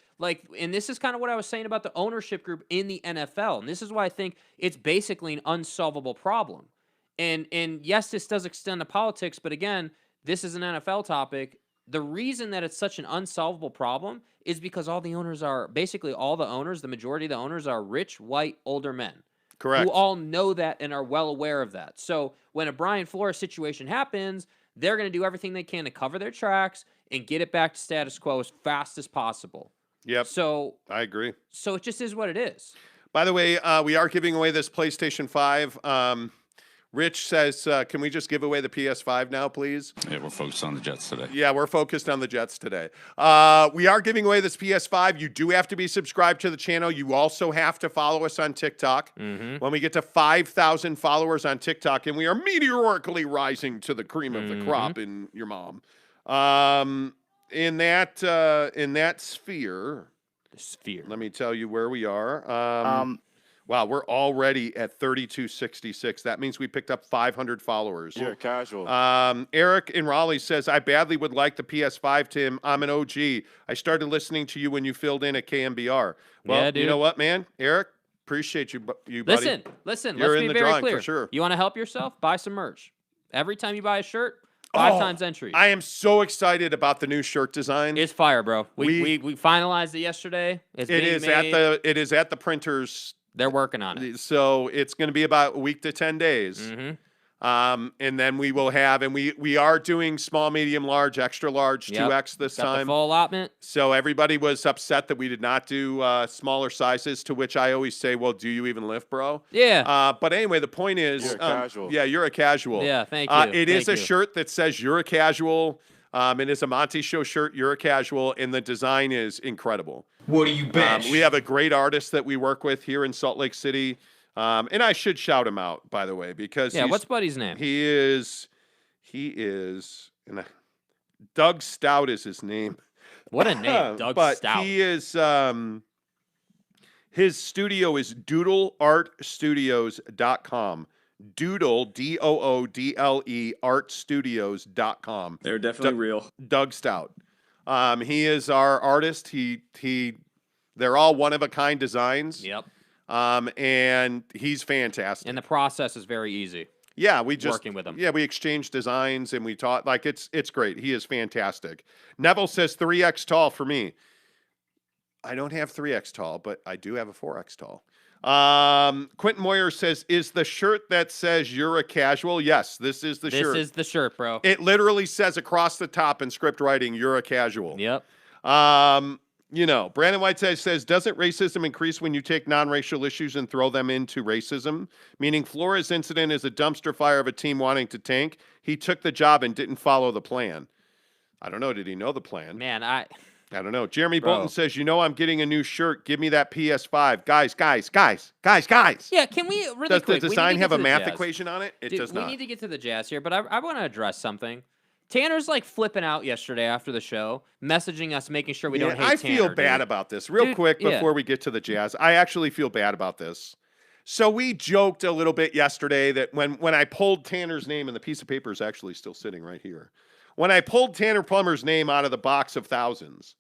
C: and this is kind of what I was saying about the ownership group in the NFL. And this is why I think it's basically an unsolvable problem. And yes, this does extend to politics, but again, this is an NFL topic. The reason that it's such an unsolvable problem is because all the owners are, basically all the owners, the majority of the owners are rich, white, older men.
B: Correct.
C: Who all know that and are well aware of that. So when a Brian Flores situation happens, they're going to do everything they can to cover their tracks and get it back to status quo as fast as possible.
B: Yep.
C: So
B: I agree.
C: So it just is what it is.
B: By the way, we are giving away this PlayStation 5. Rich says, can we just give away the PS5 now, please?
F: Yeah, we're focused on the Jets today.
B: Yeah, we're focused on the Jets today. We are giving away this PS5. You do have to be subscribed to the channel. You also have to follow us on TikTok. When we get to 5,000 followers on TikTok, and we are meteorically rising to the cream of the crop in your mom. In that sphere, let me tell you where we are. Wow, we're already at 3266. That means we picked up 500 followers.
G: You're casual.
B: Eric in Raleigh says, I badly would like the PS5, Tim. I'm an OG. I started listening to you when you filled in at KMBR. Well,
C: Yeah, dude.
B: you know what, man? Eric, appreciate you buddy.
C: Listen.
B: You're
C: Let's
B: in
C: be
B: the
C: very
B: drawing
C: clear.
B: for sure.
C: You want to help yourself? Buy some merch. Every time you buy a shirt, 5 times entry.
B: I am so excited about the new shirt design.
C: It's fire, bro. We finalized it yesterday. It
B: is at the printers.
C: They're working on it.
B: So it's going to be about a week to 10 days. And then we will have, and we are doing small, medium, large, extra large, 2X this
C: Got
B: time.
C: the full allotment.
B: So everybody was upset that we did not do smaller sizes, to which I always say, well, do you even lift, bro?
C: Yeah.
B: But anyway, the point is,
G: You're a casual.
B: Yeah, you're a casual.
C: Yeah, thank you.
B: It is
C: Thank
B: a
C: you.
B: shirt that says you're a casual. It is a Monty Show shirt. You're a casual, and the design is incredible.
H: What do you bet?
B: We have a great artist that we work with here in Salt Lake City. And I should shout him out, by the way, because
C: What's Buddy's name?
B: He is, and Doug Stout is his name.
C: What a name, Doug
B: but
C: Stout.
B: he is, his studio is doodleartstudios.com. Doodle, DOODLE, artstudios.com.
H: They're definitely real.
B: Doug Stout. He is our artist. They're all one-of-a-kind designs.
C: Yep.
B: And he's fantastic.
C: And the process is very easy.
B: Yeah, we just
C: working with him.
B: Yeah, we exchange designs and we taught. Like it's great. He is fantastic. Neville says 3X tall for me. I don't have 3X tall, but I do have a 4X tall. Quentin Moyer says, is the shirt that says you're a casual? Yes, this is the shirt.
C: This is the shirt, bro.
B: It literally says across the top in script writing, you're a casual.
C: Yep.
B: Brandon Whiteside says, doesn't racism increase when you take non-racial issues and throw them into racism? Meaning Flores' incident is a dumpster fire of a team wanting to tank. He took the job and didn't follow the plan. I don't know. Did he know the plan?
C: Man, I
B: don't know. Jeremy
C: Bro.
B: Bolton says, I'm getting a new shirt. Give me that PS5. Guys.
C: Yeah, can we really
B: Does
C: quick?
B: the
C: we
B: design
C: need to
B: have
C: get
B: a
C: to the
B: math
C: Jazz.
B: equation on it? It
C: Dude,
B: does
C: we
B: not.
C: need to get to the Jazz here, but I want to address something. Tanner's like flipping out yesterday after the show, messaging us, making sure we don't hate
B: I
C: Tanner.
B: feel bad
C: dude.
B: about this. Real quick before we get to the Jazz, I actually feel bad about this. So we joked a little bit yesterday that when I pulled Tanner's name, and the piece of paper is actually still sitting right here. When I pulled Tanner Plummer's name out of the box of thousands,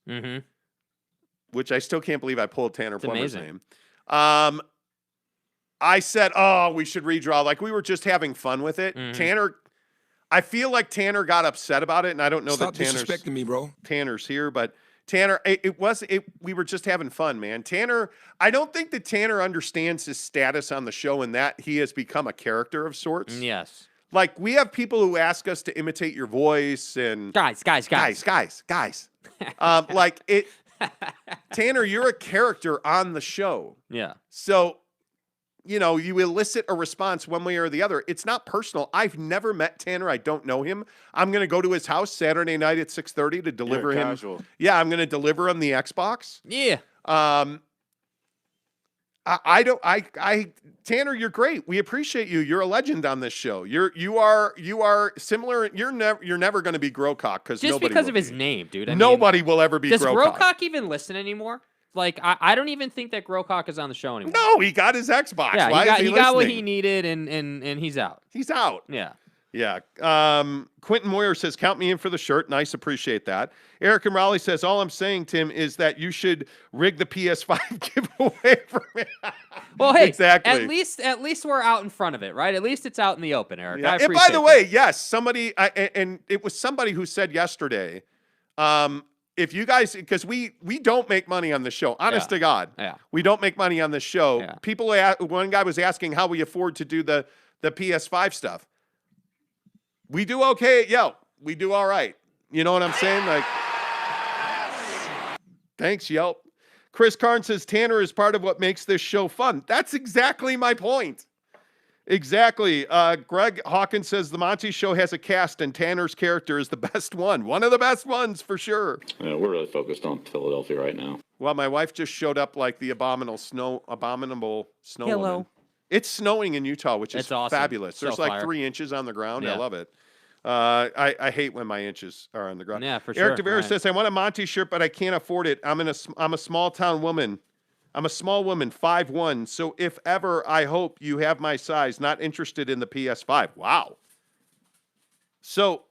B: which I still can't believe I pulled Tanner Plummer's
C: amazing.
B: name. I said, we should redraw. Like we were just having fun with it. Tanner, I feel like Tanner got upset about it, and I don't know
I: Stop
B: that
I: disrespecting me, bro.
B: Tanner's here, but Tanner, we were just having fun, man. Tanner, I don't think that Tanner understands his status on the show and that he has become a character of sorts.
C: Yes.
B: Like we have people who ask us to imitate your voice and
C: Guys.
B: like it. Tanner, you're a character on the show.
C: Yeah.
B: So, you elicit a response one way or the other. It's not personal. I've never met Tanner. I don't know him. I'm going to go to his house Saturday night at 6:30 to deliver him.
G: Casual.
B: Yeah, I'm going to deliver him the Xbox.
C: Yeah.
B: Tanner, you're great. We appreciate you. You're a legend on this show. You are similar. You're never going to be Grocock
C: Just because of his name, dude. I mean,
B: nobody will ever be
C: does
B: Grocock.
C: Grocock even listen anymore? Like, I don't even think that Grocock is on the show anymore.
B: No, he got his Xbox.
C: Yeah,
B: Why
C: he
B: is
C: got what
B: listening?
C: he needed, and he's out.
B: He's out.
C: Yeah.
B: Yeah. Quentin Moyer says, count me in for the shirt. Nice. Appreciate that. Eric and Raleigh says, all I'm saying, Tim, is that you should rig the PS5 giveaway for me.
C: Well, hey,
B: exactly.
C: At least we're out in front of it, right? At least it's out in the open, Eric.
B: Yeah.
C: I
B: And
C: appreciate
B: by the way, yes, somebody, and it was somebody who said yesterday, if you guys, because we don't make money on the show, honest to God.
C: Yeah.
B: We don't make money on the show.
C: Yeah.
B: One guy was asking how we afford to do the PS5 stuff. We do okay at Yelp. We do all right. You know what I'm saying? Like, thanks, Yelp. Chris Karn says, Tanner is part of what makes this show fun. That's exactly my point. Exactly. Greg Hawkins says the Monty Show has a cast, and Tanner's character is the best one. One of the best ones for sure.
F: Yeah, we're really focused on Philadelphia right now.
B: Well, my wife just showed up like the abominable snow
C: Hello.
B: woman. It's snowing in Utah, which is
C: It's awesome.
B: fabulous.
C: So
B: There's like
C: fire.
B: 3 inches on the ground. I
C: Yeah.
B: love it. I hate when my inches are on the ground.
C: Yeah, for
B: Eric
C: sure.
B: DeVera
C: Right.
B: says, I want a Monty shirt, but I can't afford it. I'm a small town woman. I'm a small woman, 5'1". So if ever, I hope you have my size. Not interested in the PS5. Wow. So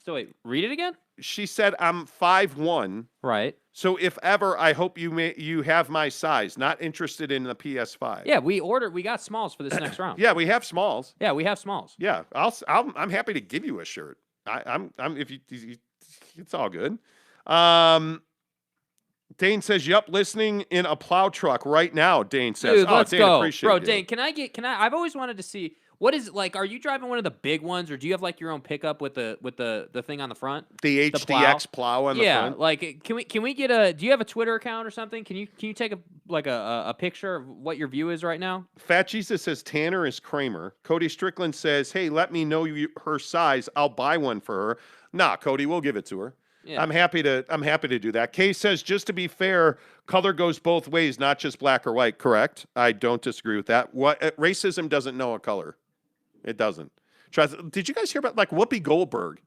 C: So wait, read it again?
B: she said, I'm 5'1".
C: Right.
B: So if ever, I hope you have my size. Not interested in the PS5.
C: Yeah, we got smalls for this next round.
B: Yeah, we have smalls.
C: Yeah, we have smalls.
B: Yeah, I'm happy to give you a shirt. I'm if you it's all good. Dane says, "Yup, listening in a plow truck right now." Dane says,
C: Dude,
B: "Oh,
C: let's
B: Dane,
C: go,
B: appreciate
C: bro.
B: you.
C: Dane, can I? I've always wanted to see what is it like. Are you driving one of the big ones, or do you have like your own pickup with the thing on the front?
B: The HDX plow on the
C: Yeah,
B: front.
C: like can we get a? Do you have a Twitter account or something? Can you take a picture of what your view is right now?
B: Fat Jesus says Tanner is Kramer. Cody Strickland says, "Hey, let me know her size. I'll buy one for her." Nah, Cody, we'll give it to her.
C: Yeah.
B: I'm happy to do that. Kay says, just to be fair, color goes both ways, not just black or white. Correct. I don't disagree with that. Racism doesn't know a color. It doesn't. Did you guys hear about like Whoopi Goldberg?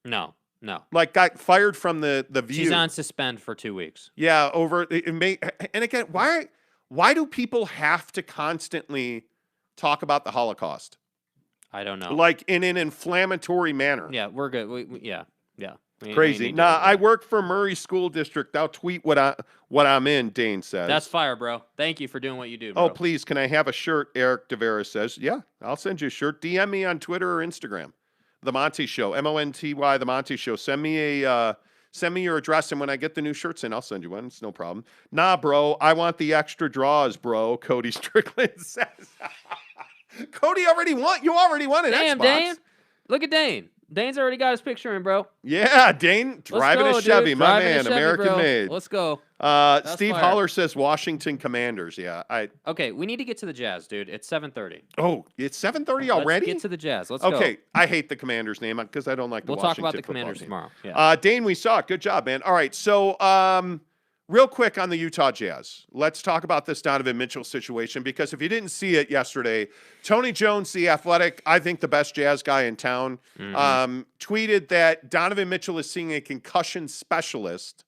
C: No.
B: Like got fired from the View.
C: She's on suspend for 2 weeks.
B: Yeah, and again, why do people have to constantly talk about the Holocaust?
C: I don't know.
B: Like in an inflammatory manner.
C: Yeah, we're good. Yeah.
B: Crazy. Nah, I work for Murray School District. I'll tweet what I'm in, Dane says.
C: That's fire, bro. Thank you for doing what you do, bro.
B: Oh, please, can I have a shirt? Eric DeVera says. Yeah, I'll send you a shirt. DM me on Twitter or Instagram. The Monty Show. MONTY, The Monty Show. Send me your address, and when I get the new shirts in, I'll send you one. It's no problem. Nah, bro, I want the extra draws, bro. Cody Strickland says. Cody you already won an
C: Damn,
B: Xbox.
C: Dane. Look at Dane. Dane's already got his picture in, bro.
B: Yeah, Dane driving a Chevy, my man, American made.
C: Let's go.
B: Steve
C: fire.
B: Holler says Washington Commanders. Yeah,
C: Okay, we need to get to the Jazz, dude. It's 7:30.
B: Oh, it's 7:30 already.
C: Let's get to the Jazz. Let's go.
B: Okay, I hate the Commanders name because I don't like the
C: We'll talk
B: Washington
C: about the
B: football
C: Commanders
B: team.
C: tomorrow. Yeah.
B: Dane, we saw it. Good job, man. All right, so real quick on the Utah Jazz. Let's talk about this Donovan Mitchell situation because if you didn't see it yesterday, Tony Jones, the Athletic, I think the best Jazz guy in town, tweeted that Donovan Mitchell is seeing a concussion specialist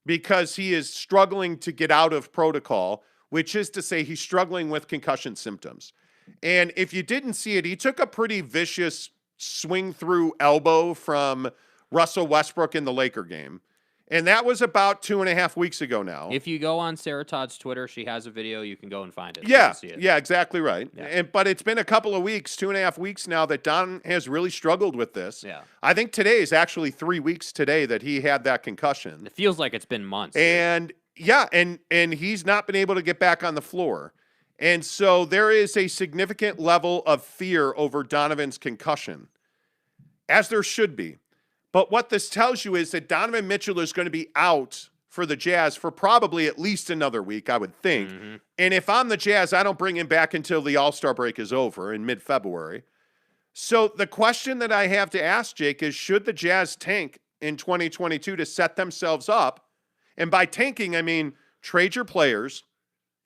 B: because he is struggling to get out of protocol, which is to say he's struggling with concussion symptoms. And if you didn't see it, he took a pretty vicious swing through elbow from Russell Westbrook in the Laker game. And that was about 2.5 weeks ago now.
C: If you go on Sarah Todd's Twitter, she has a video. You can go and find it.
B: Yeah,
C: See it.
B: yeah, exactly right.
C: Yeah.
B: But it's been a couple of weeks, 2.5 weeks now that Don has really struggled with this.
C: Yeah.
B: I think today is actually 3 weeks today that he had that concussion.
C: It feels like it's been months.
B: And yeah, and he's not been able to get back on the floor. And so there is a significant level of fear over Donovan's concussion, as there should be. But what this tells you is that Donovan Mitchell is going to be out for the Jazz for probably at least another week, I would think.
C: Mm-hmm.
B: And if I'm the Jazz, I don't bring him back until the All-Star break is over in mid-February. So the question that I have to ask, Jake, is should the Jazz tank in 2022 to set themselves up? And by tanking, I mean trade your players.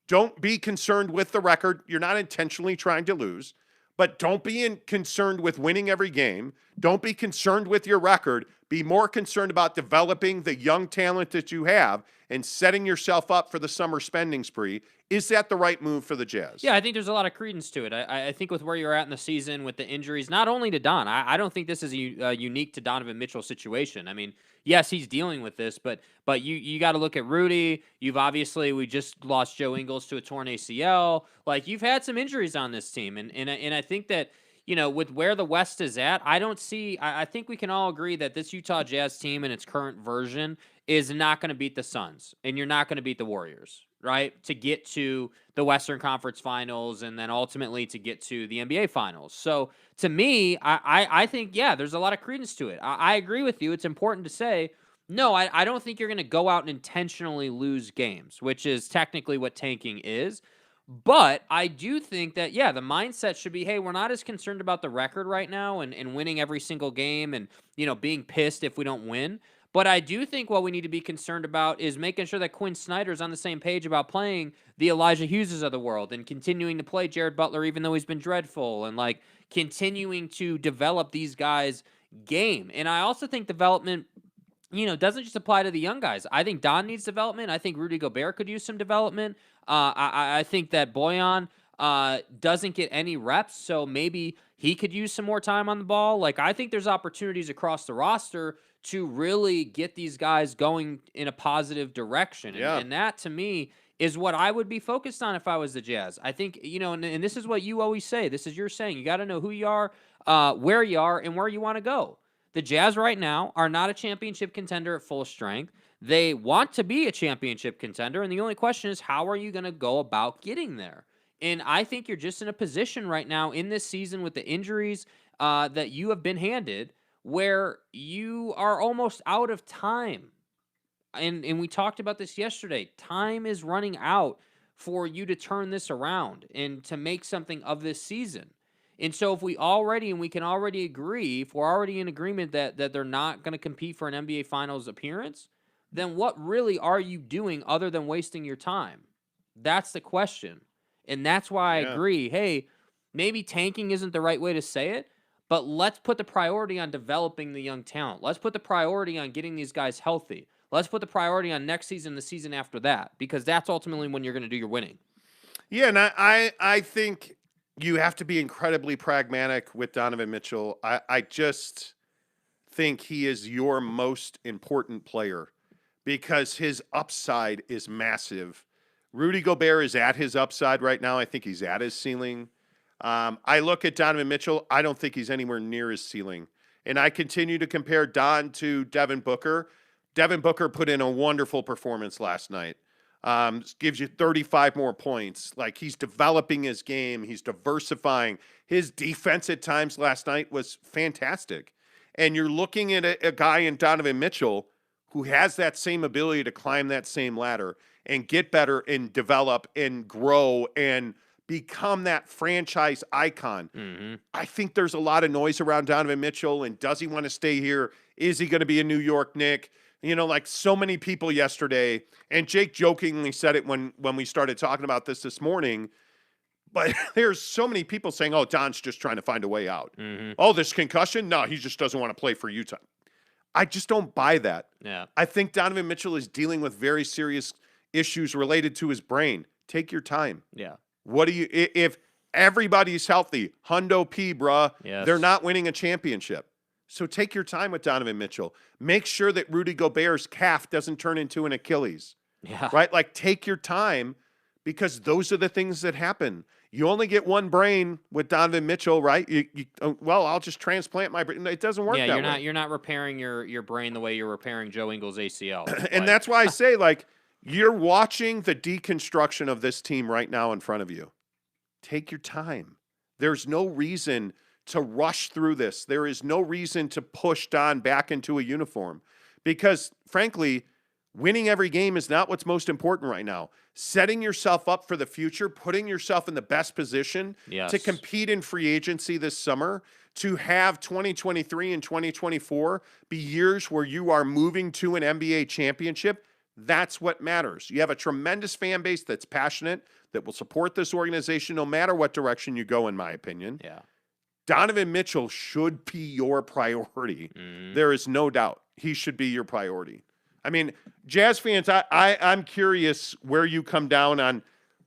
B: Don't be concerned with the record. You're not intentionally trying to lose. But don't be concerned with winning every game. Don't be concerned with your record. Be more concerned about developing the young talent that you have and setting yourself up for the summer spending spree. Is that the right move for the Jazz?
C: Yeah, I think there's a lot of credence to it. I think with where you're at in the season, with the injuries, not only to Don, I don't think this is a unique to Donovan Mitchell situation. I mean, yes, he's dealing with this, but you got to look at Rudy. We just lost Joe Ingles to a torn ACL. Like, you've had some injuries on this team, and I think that, you know, with where the West is at, I think we can all agree that this Utah Jazz team in its current version is not going to beat the Suns, and you're not going to beat the Warriors, right? To get to the Western Conference Finals and then ultimately to get to the NBA Finals. So to me, I think, yeah, there's a lot of credence to it. I agree with you. It's important to say, no, I don't think you're going to go out and intentionally lose games, which is technically what tanking is. But I do think that, yeah, the mindset should be, hey, we're not as concerned about the record right now and winning every single game and, being pissed if we don't win. But I do think what we need to be concerned about is making sure that Quinn Snyder's on the same page about playing the Elijah Hugheses of the world and continuing to play Jared Butler even though he's been dreadful and, continuing to develop these guys' game. And I also think development doesn't just apply to the young guys. I think Don needs development. I think Rudy Gobert could use some development. I think that Boyan doesn't get any reps, so maybe he could use some more time on the ball. I think there's opportunities across the roster to really get these guys going in a positive direction.
B: Yeah.
C: And that, to me, is what I would be focused on if I was the Jazz. I think, and this is what you always say. This is your saying. You got to know who you are, where you are, and where you want to go. The Jazz right now are not a championship contender at full strength. They want to be a championship contender, and the only question is, how are you going to go about getting there? And I think you're just in a position right now in this season with the injuries that you have been handed where you are almost out of time. And we talked about this yesterday. Time is running out for you to turn this around and to make something of this season. And so if we can already agree, if we're already in agreement that they're not going to compete for an NBA Finals appearance, then what really are you doing other than wasting your time? That's the question. And that's why I agree, hey, maybe tanking isn't the right way to say it, but let's put the priority on developing the young talent. Let's put the priority on getting these guys healthy. Let's put the priority on next season, the season after that, because that's ultimately when you're going to do your winning.
B: Yeah, and I think you have to be incredibly pragmatic with Donovan Mitchell. I just think he is your most important player because his upside is massive. Rudy Gobert is at his upside right now. I think he's at his ceiling. I look at Donovan Mitchell. I don't think he's anywhere near his ceiling. And I continue to compare Don to Devin Booker. Devin Booker put in a wonderful performance last night. Gives you 35 more points. He's developing his game. He's diversifying. His defense at times last night was fantastic. And you're looking at a guy in Donovan Mitchell who has that same ability to climb that same ladder and get better and develop and grow and become that franchise icon.
C: Mm-hmm.
B: I think there's a lot of noise around Donovan Mitchell, and does he want to stay here? Is he going to be a New York Knick? So many people yesterday, and Jake jokingly said it when we started talking about this morning, but there's so many people saying, oh, Don's just trying to find a way out.
C: Mm-hmm.
B: Oh, this concussion? No, he just doesn't want to play for Utah. I just don't buy that.
C: Yeah.
B: I think Donovan Mitchell is dealing with very serious issues related to his brain. Take your time.
C: Yeah.
B: If everybody's healthy, Hundo P, bruh,
C: Yes.
B: they're not winning a championship. So take your time with Donovan Mitchell. Make sure that Rudy Gobert's calf doesn't turn into an Achilles.
C: Yeah.
B: Right? Take your time because those are the things that happen. You only get one brain with Donovan Mitchell, right? I'll just transplant my brain. It doesn't work that way.
C: You're not repairing your brain the way you're repairing Joe Ingles' ACL.
B: And that's why I say, you're watching the deconstruction of this team right now in front of you. Take your time. There's no reason to rush through this. There is no reason to push Don back into a uniform because, frankly, winning every game is not what's most important right now. Setting yourself up for the future, putting yourself in the best position to compete in free agency this summer, to have 2023 and 2024 be years where you are moving to an NBA championship, that's what matters. You have a tremendous fan base that's passionate, that will support this organization no matter what direction you go, in my opinion.
C: Yeah.
B: Donovan Mitchell should be your priority.
C: Mm-hmm.
B: There is no doubt he should be your priority. I mean, Jazz fans, I'm curious where you come down on,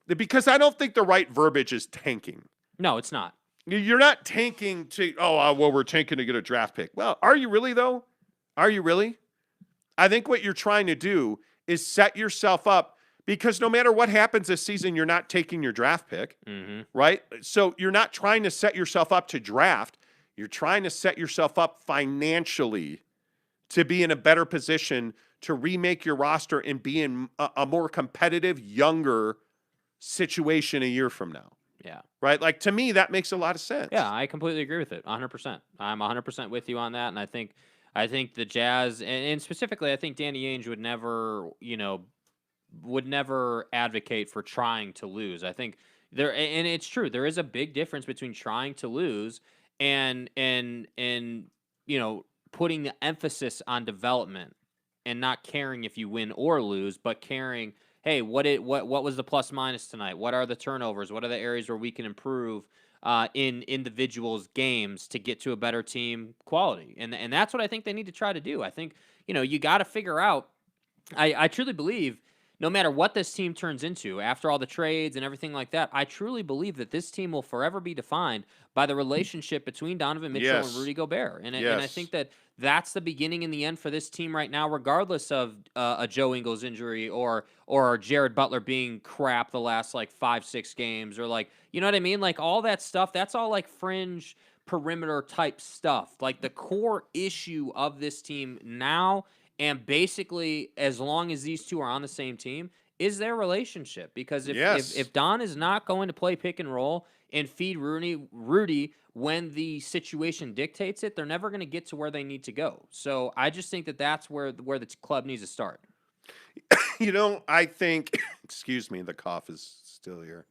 B: because I don't think the right verbiage is tanking.
C: No, it's not.
B: You're not tanking we're tanking to get a draft pick. Well, are you really, though? Are you really? I think what you're trying to do is set yourself up, because no matter what happens this season, you're not taking your draft pick, right? So you're not trying to set yourself up to draft. You're trying to set yourself up financially to be in a better position to remake your roster and be in a more competitive, younger situation a year from now.
C: Yeah.
B: Right? To me, that makes a lot of sense.
C: Yeah, I completely agree with it. 100%. I'm 100% with you on that. And I think the Jazz, and specifically, I think Danny Ainge would never advocate for trying to lose. I think and it's true. There is a big difference between trying to lose and putting the emphasis on development and not caring if you win or lose, but caring, hey, what was the plus minus tonight? What are the turnovers? What are the areas where we can improve in individuals' games to get to a better team quality? And that's what I think they need to try to do. I think, you got to figure out, I truly believe, no matter what this team turns into, after all the trades and everything like that, I truly believe that this team will forever be defined by the relationship between Donovan Mitchell and Rudy Gobert. And I think that that's the beginning and the end for this team right now, regardless of a Joe Ingles injury or Jared Butler being crap the last 5-6 games, or you know what I mean? Like all that stuff, that's all fringe perimeter type stuff. Like the core issue of this team now, and basically as long as these two are on the same team, is their relationship. Because if Don is not going to play pick and roll and feed Rudy when the situation dictates it, they're never going to get to where they need to go. So I just think that that's where the club needs to start.
B: I think, excuse me, the cough is still here.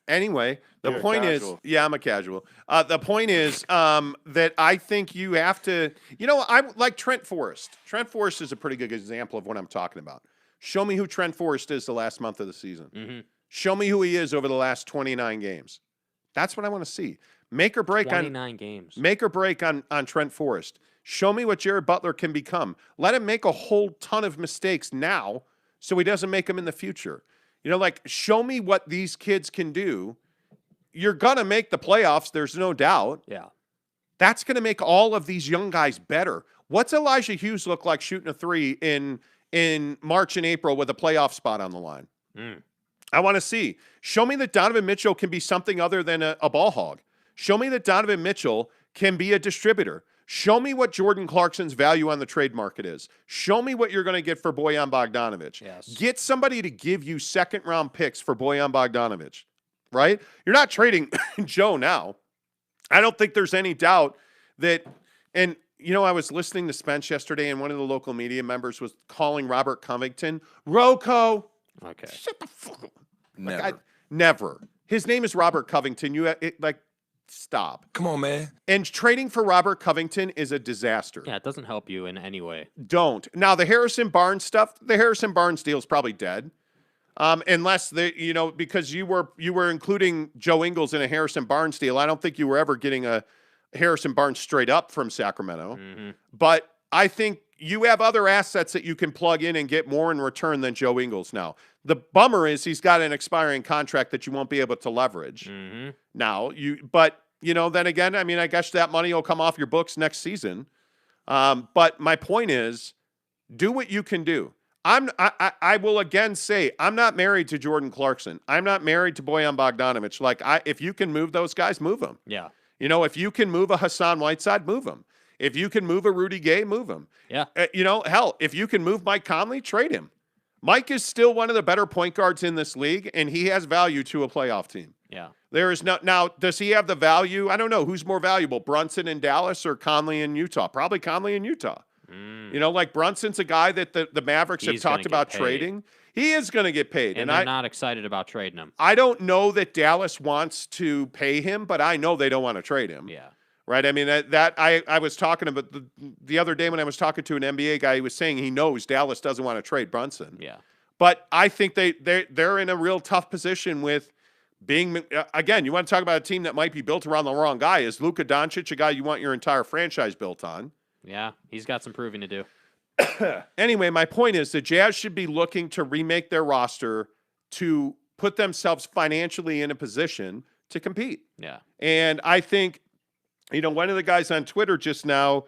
B: Anyway, the point is, I'm a casual. The point is that I think you have to, I'm like Trent Forrest. Trent Forrest is a pretty good example of what I'm talking about. Show me who Trent Forrest is the last month of the season. Mm-hmm. Show me who he is over the last 29 games. That's what I want to see. Make or break
C: 29 games.
B: Make or break on Trent Forrest. Show me what Jared Butler can become. Let him make a whole ton of mistakes now so he doesn't make them in the future. Show me what these kids can do. You're going to make the playoffs, there's no doubt.
C: Yeah.
B: That's going to make all of these young guys better. What's Elijah Hughes look like shooting a three in March and April with a playoff spot on the line? I want to see. Show me that Donovan Mitchell can be something other than a ball hog. Show me that Donovan Mitchell can be a distributor. Show me what Jordan Clarkson's value on the trade market is. Show me what you're going to get for Bojan Bogdanovic.
C: Yes.
B: Get somebody to give you second-round picks for Bojan Bogdanovic, right? You're not trading Joe now. I don't think there's any doubt that – and, I was listening to Spence yesterday, and one of the local media members was calling Robert Covington Rocco.
C: Okay.
B: Shut the fuck up.
G: Never.
B: Never. His name is Robert Covington. Stop.
G: Come on, man.
B: And trading for Robert Covington is a disaster.
C: Yeah, it doesn't help you in any way.
B: Don't. Now, the Harrison Barnes stuff, the Harrison Barnes deal is probably dead. Unless because you were including Joe Ingles in a Harrison Barnes deal. I don't think you were ever getting a Harrison Barnes straight up from Sacramento. Mm-hmm. But I think you have other assets that you can plug in and get more in return than Joe Ingles now. The bummer is he's got an expiring contract that you won't be able to leverage.
C: Mm-hmm.
B: Now, then again, I guess that money will come off your books next season. But my point is, do what you can do. I will again say, I'm not married to Jordan Clarkson. I'm not married to Bojan Bogdanovic. If you can move those guys, move them.
C: Yeah.
B: If you can move a Hassan Whiteside, move him. If you can move a Rudy Gay, move him.
C: Yeah.
B: Hell, if you can move Mike Conley, trade him. Mike is still one of the better point guards in this league, and he has value to a playoff team.
C: Yeah.
B: There is no now. Does he have the value? I don't know. Who's more valuable, Brunson in Dallas or Conley in Utah? Probably Conley in Utah. Brunson's a guy that the Mavericks have talked about trading. He is going to get paid,
C: and they're not excited about trading him.
B: I don't know that Dallas wants to pay him, but I know they don't want to trade him.
C: Yeah.
B: Right. I was talking about the other day when I was talking to an NBA guy. He was saying he knows Dallas doesn't want to trade Brunson.
C: Yeah.
B: But I think they're in a real tough position with being, again, you want to talk about a team that might be built around the wrong guy. Is Luka Doncic a guy you want your entire franchise built on?
C: Yeah, he's got some proving to do.
B: Anyway, my point is the Jazz should be looking to remake their roster to put themselves financially in a position to compete.
C: Yeah.
B: And I think, one of the guys on Twitter just now,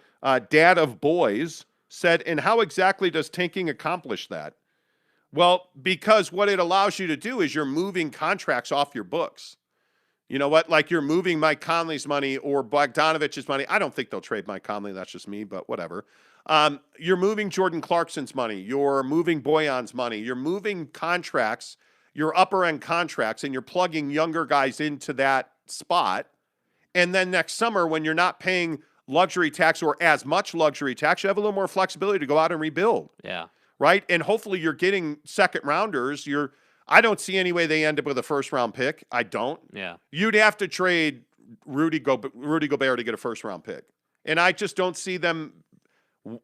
B: Dad of Boys, said, and how exactly does tanking accomplish that? Well, because what it allows you to do is you're moving contracts off your books. You know what? Like you're moving Mike Conley's money or Bogdanovic's money. I don't think they'll trade Mike Conley. That's just me, but whatever. You're moving Jordan Clarkson's money. You're moving Bojan's money. You're moving contracts, your upper-end contracts, and you're plugging younger guys into that spot. And then next summer, when you're not paying luxury tax or as much luxury tax, you have a little more flexibility to go out and rebuild.
C: Yeah.
B: Right? And hopefully you're getting second rounders. I don't see any way they end up with a first-round pick. I don't.
C: Yeah.
B: You'd have to trade Rudy Gobert to get a first-round pick. And I just don't see them,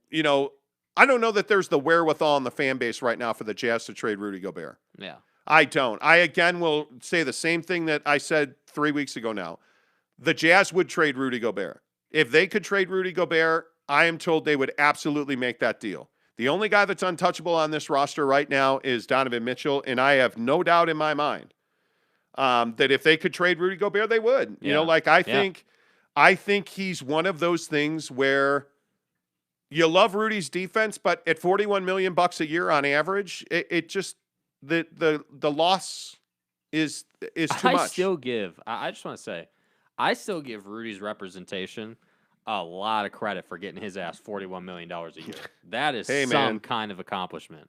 B: I don't know that there's the wherewithal in the fan base right now for the Jazz to trade Rudy Gobert.
C: Yeah.
B: I don't. I, again, will say the same thing that I said 3 weeks ago now. The Jazz would trade Rudy Gobert. If they could trade Rudy Gobert, I am told they would absolutely make that deal. The only guy that's untouchable on this roster right now is Donovan Mitchell, and I have no doubt in my mind that if they could trade Rudy Gobert, they would. I think he's one of those things where you love Rudy's defense, but at $41 million a year on average, it just the loss is too much.
C: I just want to say, I still give Rudy's representation a lot of credit for getting his ass $41 million a year. That is some kind of accomplishment.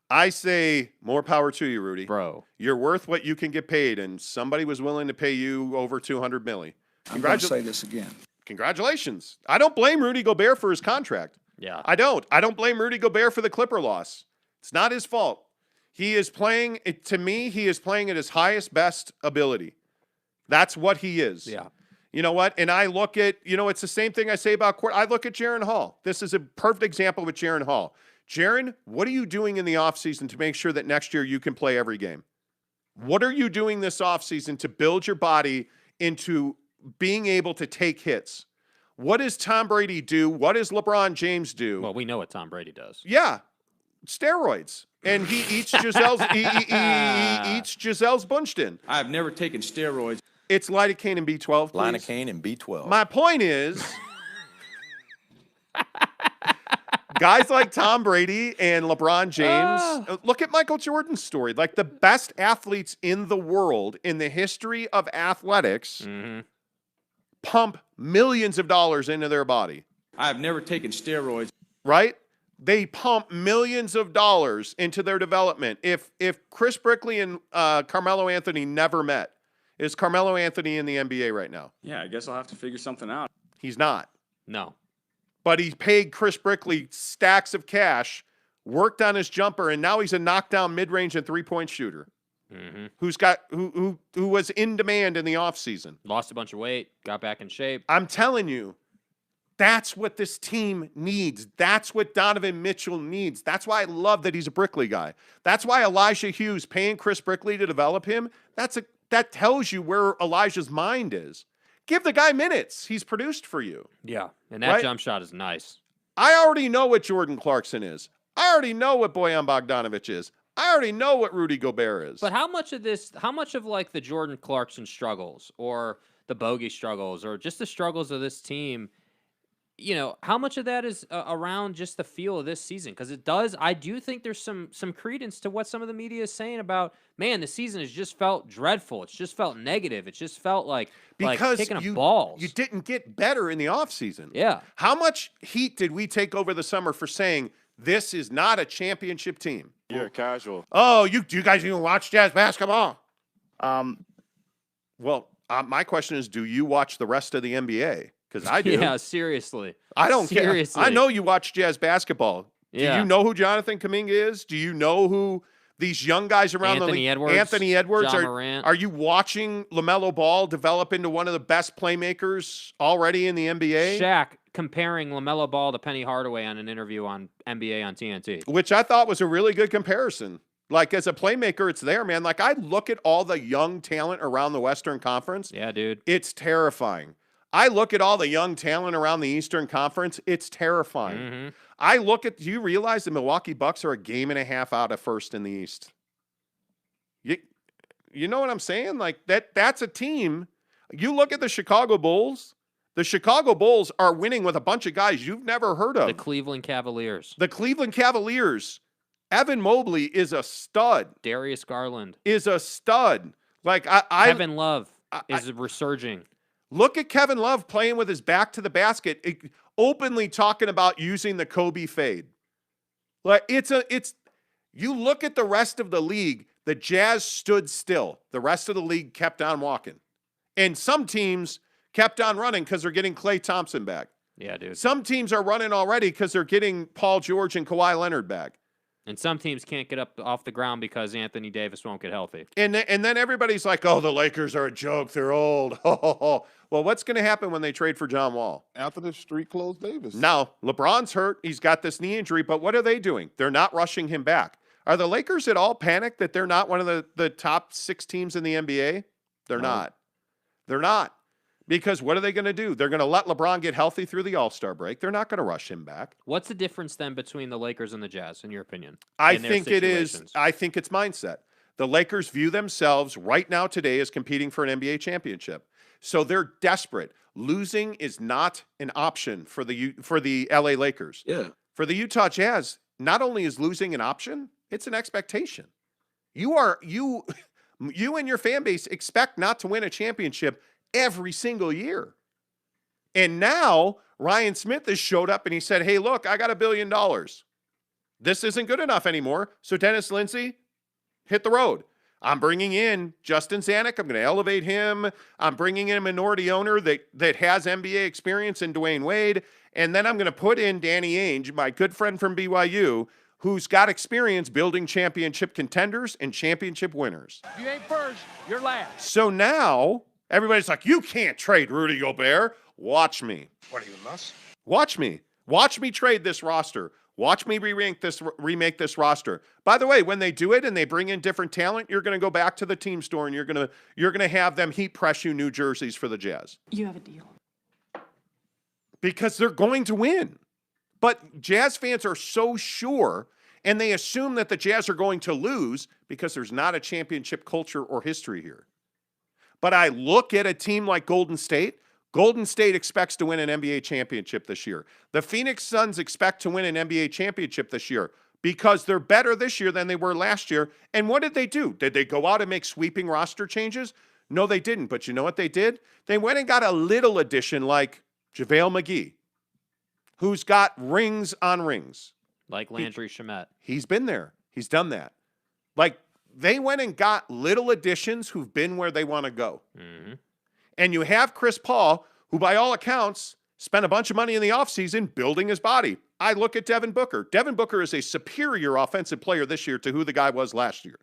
B: I say more power to you, Rudy.
C: Bro.
B: You're worth what you can get paid, and somebody was willing to pay you over $200 million.
G: I'm going to say this again.
B: Congratulations. I don't blame Rudy Gobert for his contract.
C: Yeah.
B: I don't. I don't blame Rudy Gobert for the Clipper loss. It's not his fault. He is playing, to me, he is playing at his highest, best ability. That's what he is.
C: Yeah.
B: You know what? And I look at, it's the same thing I say about court. I look at Jaren Hall. This is a perfect example with Jaren Hall. Jaren, what are you doing in the offseason to make sure that next year you can play every game? What are you doing this offseason to build your body into being able to take hits? What does Tom Brady do? What does LeBron James do?
C: Well, we know what Tom Brady does.
B: Yeah, steroids. And he eats Giselle's Bunchton.
H: I've never taken steroids.
B: It's lidocaine and B12, please.
I: Lidocaine and B12.
B: My point is, guys like Tom Brady and LeBron James, look at Michael Jordan's story. Like the best athletes in the world in the history of athletics pump millions of dollars into their body.
H: I've never taken steroids.
B: Right? They pump millions of dollars into their development. If Chris Brickley and Carmelo Anthony never met, is Carmelo Anthony in the NBA right now?
J: Yeah, I guess I'll have to figure something out.
B: He's not.
C: No.
B: But he paid Chris Brickley stacks of cash, worked on his jumper, and now he's a knockdown mid-range and three-point shooter who was in demand in the offseason.
C: Lost a bunch of weight, got back in shape.
B: I'm telling you, that's what this team needs. That's what Donovan Mitchell needs. That's why I love that he's a Brickley guy. That's why Elijah Hughes paying Chris Brickley to develop him, that tells you where Elijah's mind is. Give the guy minutes. He's produced for you.
C: Yeah, and that jump shot is nice.
B: I already know what Jordan Clarkson is. I already know what Bojan Bogdanovic is. I already know what Rudy Gobert is.
C: But how much of like the Jordan Clarkson struggles or the bogey struggles or just the struggles of this team, how much of that is around just the feel of this season? Because I do think there's some credence to what some of the media is saying about, man, the season has just felt dreadful. It's just felt negative. It just felt like kicking a balls.
B: You didn't get better in the offseason.
C: Yeah.
B: How much heat did we take over the summer for saying this is not a championship team?
I: You're a casual.
B: Oh, you guys even watch Jazz basketball? Well, my question is, do you watch the rest of the NBA? Because I do.
C: Yeah, seriously.
B: I don't care. I know you watch Jazz basketball.
C: Yeah.
B: Do you know who Jonathan Kuminga is? Do you know who these young guys around the league? Anthony Edwards.
C: John Morant.
B: Are you watching LaMelo Ball develop into one of the best playmakers already in the NBA?
C: Shaq comparing LaMelo Ball to Penny Hardaway on an interview on NBA on TNT.
B: Which I thought was a really good comparison. Like, as a playmaker, it's there, man. Like, I look at all the young talent around the Western Conference.
C: Yeah, dude.
B: It's terrifying. I look at all the young talent around the Eastern Conference. It's terrifying. Do you realize the Milwaukee Bucks are a game and a half out of first in the East? You know what I'm saying? Like, that's a team. You look at the Chicago Bulls. The Chicago Bulls are winning with a bunch of guys you've never heard of.
C: The Cleveland Cavaliers.
B: Evan Mobley is a stud.
C: Darius Garland
B: is a stud. Like,
C: Kevin Love is resurging.
B: Look at Kevin Love playing with his back to the basket, openly talking about using the Kobe fade. Like, you look at the rest of the league, the Jazz stood still. The rest of the league kept on walking. And some teams kept on running because they're getting Klay Thompson back.
C: Yeah, dude.
B: Some teams are running already because they're getting Paul George and Kawhi Leonard back.
C: And some teams can't get up off the ground because Anthony Davis won't get healthy.
B: And then everybody's like, oh, the Lakers are a joke. They're old. Well, what's going to happen when they trade for John Wall?
I: After the street closed Davis.
B: Now, LeBron's hurt. He's got this knee injury, but what are they doing? They're not rushing him back. Are the Lakers at all panicked that they're not one of the top 6 teams in the NBA? They're not. They're not. Because what are they going to do? They're going to let LeBron get healthy through the All-Star break. They're not going to rush him back.
C: What's the difference then between the Lakers and the Jazz, in your opinion?
B: I think it's mindset. The Lakers view themselves right now today as competing for an NBA championship. So they're desperate. Losing is not an option for the LA Lakers.
F: Yeah.
B: For the Utah Jazz, not only is losing an option, it's an expectation. You and your fan base expect not to win a championship every single year. And now Ryan Smith has showed up and he said, hey, look, I got $1 billion. This isn't good enough anymore. So Dennis Lindsey, hit the road. I'm bringing in Justin Zanuck. I'm going to elevate him. I'm bringing in a minority owner that has NBA experience in Dwayne Wade. And then I'm going to put in Danny Ainge, my good friend from BYU, who's got experience building championship contenders and championship winners.
H: If you ain't first, you're last.
B: So now everybody's like, you can't trade Rudy Gobert. Watch me.
H: What are you, nuts?
B: Watch me. Watch me trade this roster. Watch me remake this roster. By the way, when they do it and they bring in different talent, you're going to go back to the team store and you're going to have them heat press you new jerseys for the Jazz.
G: You have a deal.
B: Because they're going to win. But Jazz fans are so sure, and they assume that the Jazz are going to lose because there's not a championship culture or history here. But I look at a team like Golden State. Golden State expects to win an NBA championship this year. The Phoenix Suns expect to win an NBA championship this year because they're better this year than they were last year. And what did they do? Did they go out and make sweeping roster changes? No, they didn't. But you know what they did? They went and got a little addition like JaVale McGee, who's got rings on rings.
C: Like Landry Shamet.
B: He's been there. He's done that. Like, they went and got little additions who've been where they want to go.
C: Mm-hmm.
B: And you have Chris Paul, who by all accounts spent a bunch of money in the offseason building his body. I look at Devin Booker. Devin Booker is a superior offensive player this year to who the guy was last year.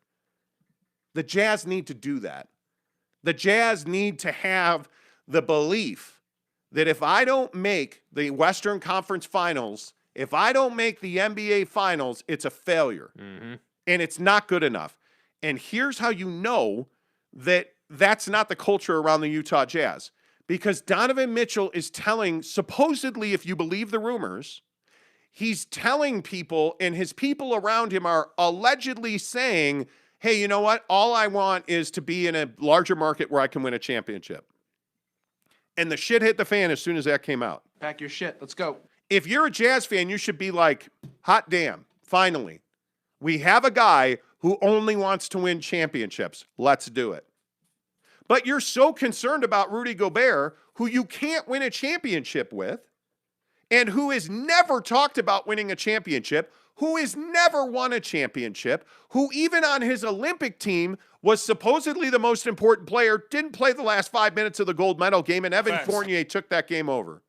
B: The Jazz need to do that. The Jazz need to have the belief that if I don't make the Western Conference Finals, if I don't make the NBA Finals, it's a failure.
C: Mm-hmm.
B: And it's not good enough. And here's how you know that that's not the culture around the Utah Jazz. Because Donovan Mitchell is telling, supposedly, if you believe the rumors, he's telling people, and his people around him are allegedly saying, hey, you know what? All I want is to be in a larger market where I can win a championship. And the shit hit the fan as soon as that came out.
H: Pack your shit. Let's go.
B: If you're a Jazz fan, you should be like, hot damn, finally. We have a guy who only wants to win championships. Let's do it. But you're so concerned about Rudy Gobert, who you can't win a championship with, and who has never talked about winning a championship, who has never won a championship, who even on his Olympic team was supposedly the most important player, didn't play the last 5 minutes of the gold medal game, and Evan Fournier took that game over.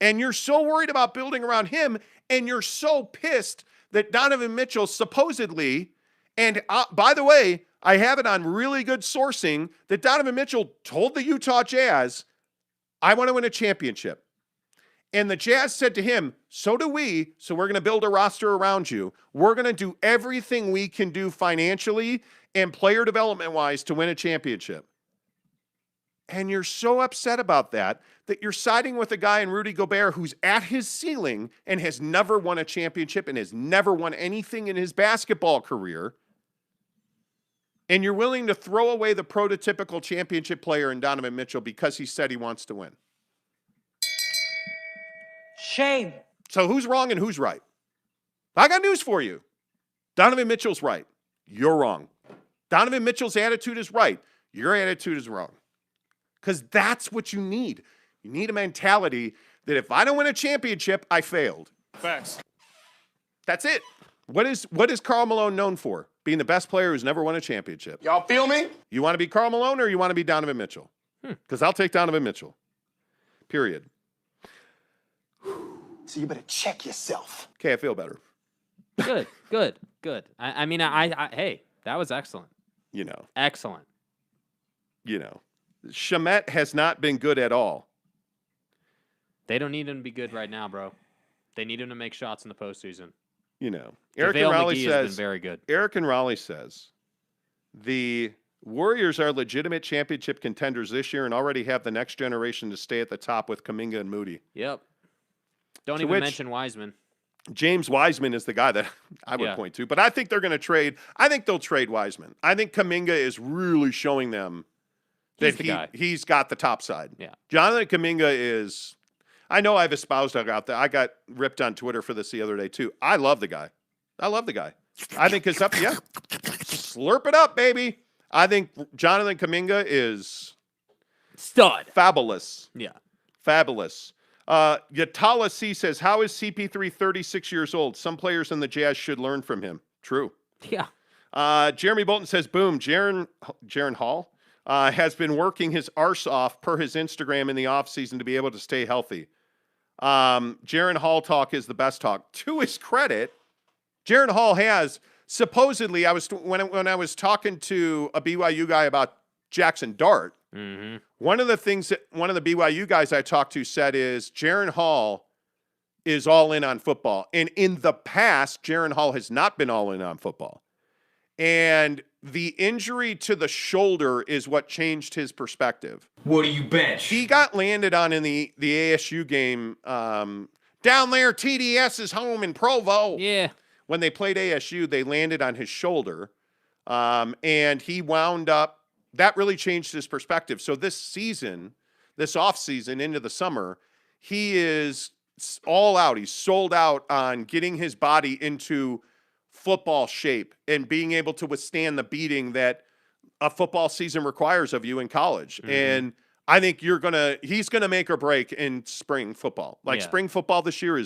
B: And you're so worried about building around him, and you're so pissed that Donovan Mitchell supposedly, and by the way, I have it on really good sourcing, that Donovan Mitchell told the Utah Jazz, I want to win a championship. And the Jazz said to him, so do we, so we're going to build a roster around you. We're going to do everything we can do financially and player development-wise to win a championship. And you're so upset about that you're siding with a guy in Rudy Gobert who's at his ceiling and has never won a championship and has never won anything in his basketball career. And you're willing to throw away the prototypical championship player in Donovan Mitchell because he said he wants to win.
G: Shame.
B: So who's wrong and who's right? I got news for you. Donovan Mitchell's right. You're wrong. Donovan Mitchell's attitude is right. Your attitude is wrong. Because that's what you need. You need a mentality that if I don't win a championship, I failed.
H: Facts.
B: That's it. What is Karl Malone known for? Being the best player who's never won a championship.
H: Y'all feel me?
B: You want to be Karl Malone or you want to be Donovan Mitchell? Because I'll take Donovan Mitchell. Period.
E: So you better check yourself.
B: Okay, I feel better.
C: Good. I mean, hey, that was excellent. Excellent.
B: Shamet has not been good at all.
C: They don't need him to be good right now, bro. They need him to make shots in the postseason.
B: Eric and
C: JaVale
B: Raleigh
C: McGee
B: says
C: has been very good.
B: Eric and Raleigh says the Warriors are legitimate championship contenders this year and already have the next generation to stay at the top with Kuminga and Moody.
C: Yep. Don't even mention Wiseman.
B: James Wiseman is the guy that I would point to, but I think they're going to trade. I think they'll trade Wiseman. I think Kuminga is really showing them that he's got the top side.
C: Yeah.
B: Jonathan Kuminga is. I know I've espoused out there. I got ripped on Twitter for this the other day too. I love the guy. I think his up. Yeah. Slurp it up, baby. I think Jonathan Kuminga is
C: stud.
B: Fabulous.
C: Yeah.
B: Fabulous. Yatala C says, how is CP3 36 years old? Some players in the Jazz should learn from him. True.
C: Yeah.
B: Jeremy Bolton says, boom, Jaron Hall has been working his arse off per his Instagram in the offseason to be able to stay healthy. Jaron Hall talk is the best talk. To his credit, Jaron Hall has supposedly, when I was talking to a BYU guy about Jackson Dart, one of the things that one of the BYU guys I talked to said is Jaron Hall is all in on football. And in the past, Jaron Hall has not been all in on football. And the injury to the shoulder is what changed his perspective.
G: What do you bet?
B: He got landed on in the ASU game down there. TDS is home in Provo.
C: Yeah.
B: When they played ASU, they landed on his shoulder. And he wound up. That really changed his perspective. So this season, this offseason into the summer, he is all out. He's sold out on getting his body into football shape and being able to withstand the beating that a football season requires of you in college. And I think he's going to make or break in spring football. Spring football this year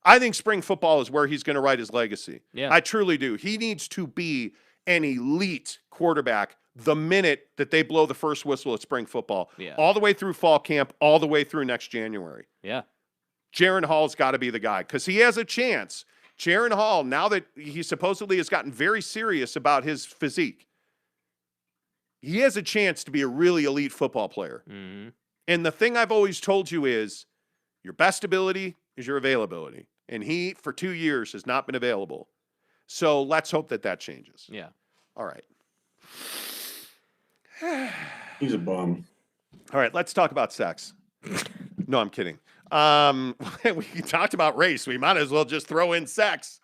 B: I think spring football is where he's going to write his legacy.
C: Yeah.
B: I truly do. He needs to be an elite quarterback the minute that they blow the first whistle at spring football.
C: Yeah.
B: All the way through fall camp, all the way through next January.
C: Yeah.
B: Jaron Hall's got to be the guy because he has a chance. Jaron Hall, now that he supposedly has gotten very serious about his physique, he has a chance to be a really elite football player. And the thing I've always told you is your best ability is your availability. And he, for 2 years, has not been available. So let's hope that changes.
C: Yeah.
B: All right.
F: He's a bum.
B: All right, let's talk about sex. No, I'm kidding. We talked about race. We might as well just throw in sex.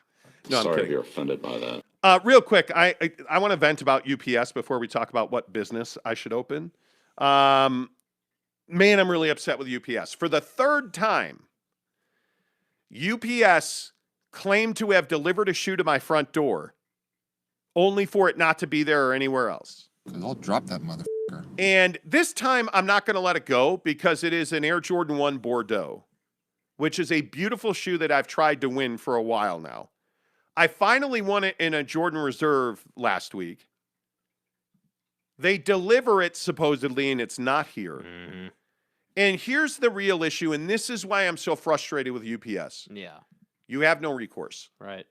B: No, I'm
F: Sorry
B: kidding.
F: if you're offended by that.
B: Real quick, I want to vent about UPS before we talk about what business I should open. Man, I'm really upset with UPS. For the third time, UPS claimed to have delivered a shoe to my front door, only for it not to be there or anywhere else.
K: I'll drop that motherfucker.
B: And this time, I'm not going to let it go because it is an Air Jordan 1 Bordeaux, which is a beautiful shoe that I've tried to win for a while now. I finally won it in a Jordan Reserve last week. They deliver it supposedly, and it's not here. And here's the real issue, and this is why I'm so frustrated with UPS.
C: Yeah.
B: You have no recourse.
C: Right.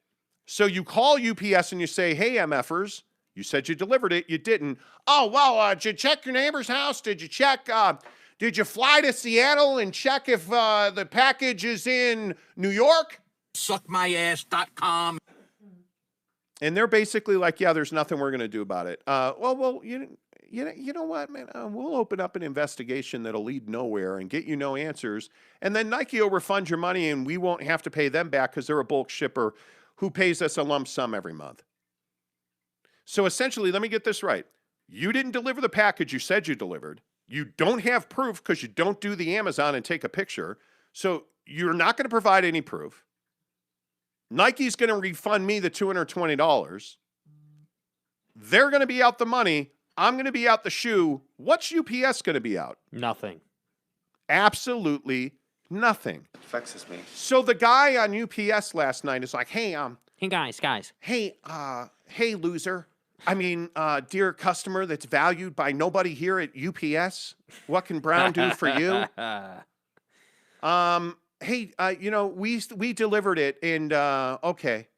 B: So you call UPS and you say, hey, MFers, you said you delivered it. You didn't. Oh, well, did you check your neighbor's house? Did you check, did you fly to Seattle and check if the package is in New York?
G: Suckmyass.com.
B: And they're basically like, yeah, there's nothing we're going to do about it. Well, you know what, man? We'll open up an investigation that'll lead nowhere and get you no answers. And then Nike will refund your money and we won't have to pay them back because they're a bulk shipper who pays us a lump sum every month. So essentially, let me get this right. You didn't deliver the package you said you delivered. You don't have proof because you don't do the Amazon and take a picture. So you're not going to provide any proof. Nike's going to refund me the $220. They're going to be out the money. I'm going to be out the shoe. What's UPS going to be out?
C: Nothing.
B: Absolutely nothing.
E: Vexes me.
B: So the guy on UPS last night is like, hey,
C: guys.
B: Hey, loser. I mean, dear customer that's valued by nobody here at UPS. What can Brown do for you? Hey, we delivered it and, okay.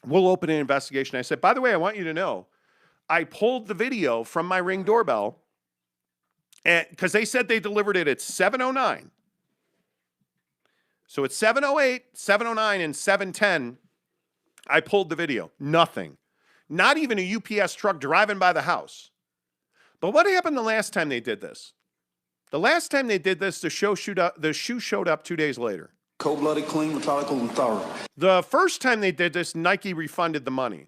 B: we'll open an investigation. I said, by the way, I want you to know, I pulled the video from my Ring doorbell because they said they delivered it at 7:09. So it's 7:08, 7:09, and 7:10. I pulled the video. Nothing. Not even a UPS truck driving by the house. But what happened the last time they did this? The last time they did this, the shoe showed up 2 days later.
G: Cold-blooded, clean, methodical, and thorough.
B: The first time they did this, Nike refunded the money.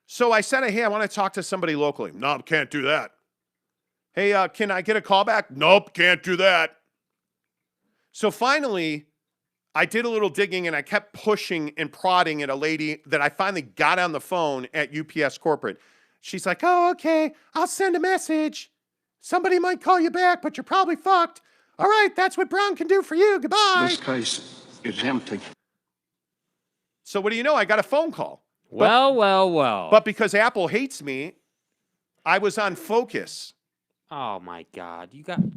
B: So I said, hey, I want to talk to somebody locally. No, can't do that. Hey, can I get a call back? Nope, can't do that. So finally, I did a little digging and I kept pushing and prodding at a lady that I finally got on the phone at UPS corporate. She's like, oh, okay, I'll send a message. Somebody might call you back, but you're probably fucked. All right, that's what Brown can do for you. Goodbye.
F: This case is empty.
B: So what do you know? I got a phone call.
C: Well.
B: But because Apple hates me, I was on focus.
C: Oh, my God.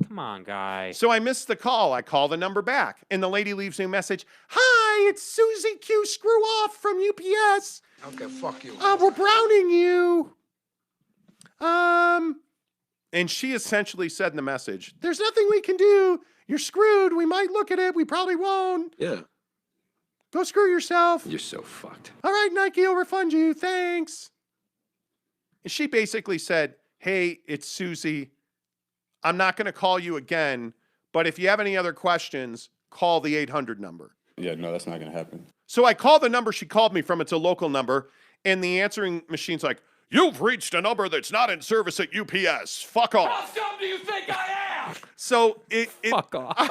C: Come on, guy.
B: So I missed the call. I call the number back, and the lady leaves me a message. Hi, it's Susie Q Screw Off from UPS.
H: Okay, fuck you.
B: We're browning you. And she essentially said in the message, there's nothing we can do. You're screwed. We might look at it. We probably won't.
F: Yeah.
B: Go screw yourself.
F: You're so fucked.
B: All right, Nike will refund you. Thanks. And she basically said, hey, it's Susie. I'm not going to call you again, but if you have any other questions, call the 800 number.
F: Yeah, no, that's not going to happen.
B: So I called the number she called me from. It's a local number. And the answering machine's like, you've reached a number that's not in service at UPS. Fuck off.
H: How dumb do you think I am?
B: So
C: Fuck off.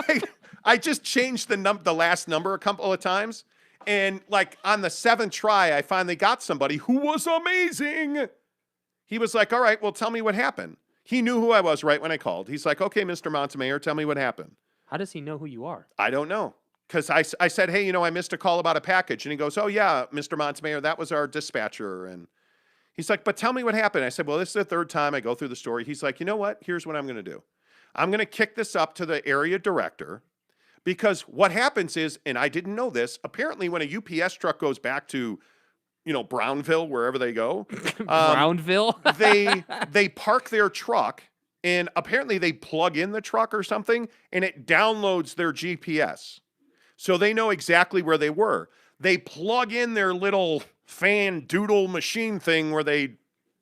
B: I just changed the last number a couple of times. And like on the 7th try, I finally got somebody who was amazing. He was like, all right, well, tell me what happened. He knew who I was right when I called. He's like, okay, Mr. Montemayor, tell me what happened.
C: How does he know who you are?
B: I don't know. Because I said, hey, I missed a call about a package. And he goes, oh, yeah, Mr. Montemayor, that was our dispatcher. And he's like, but tell me what happened. I said, well, this is the 3rd time I go through the story. He's like, you know what? Here's what I'm going to do. I'm going to kick this up to the area director. Because what happens is, and I didn't know this, apparently when a UPS truck goes back to, Brownville, wherever they go.
C: Brownville?
B: they park their truck, and apparently they plug in the truck or something, and it downloads their GPS. So they know exactly where they were. They plug in their little fan doodle machine thing where they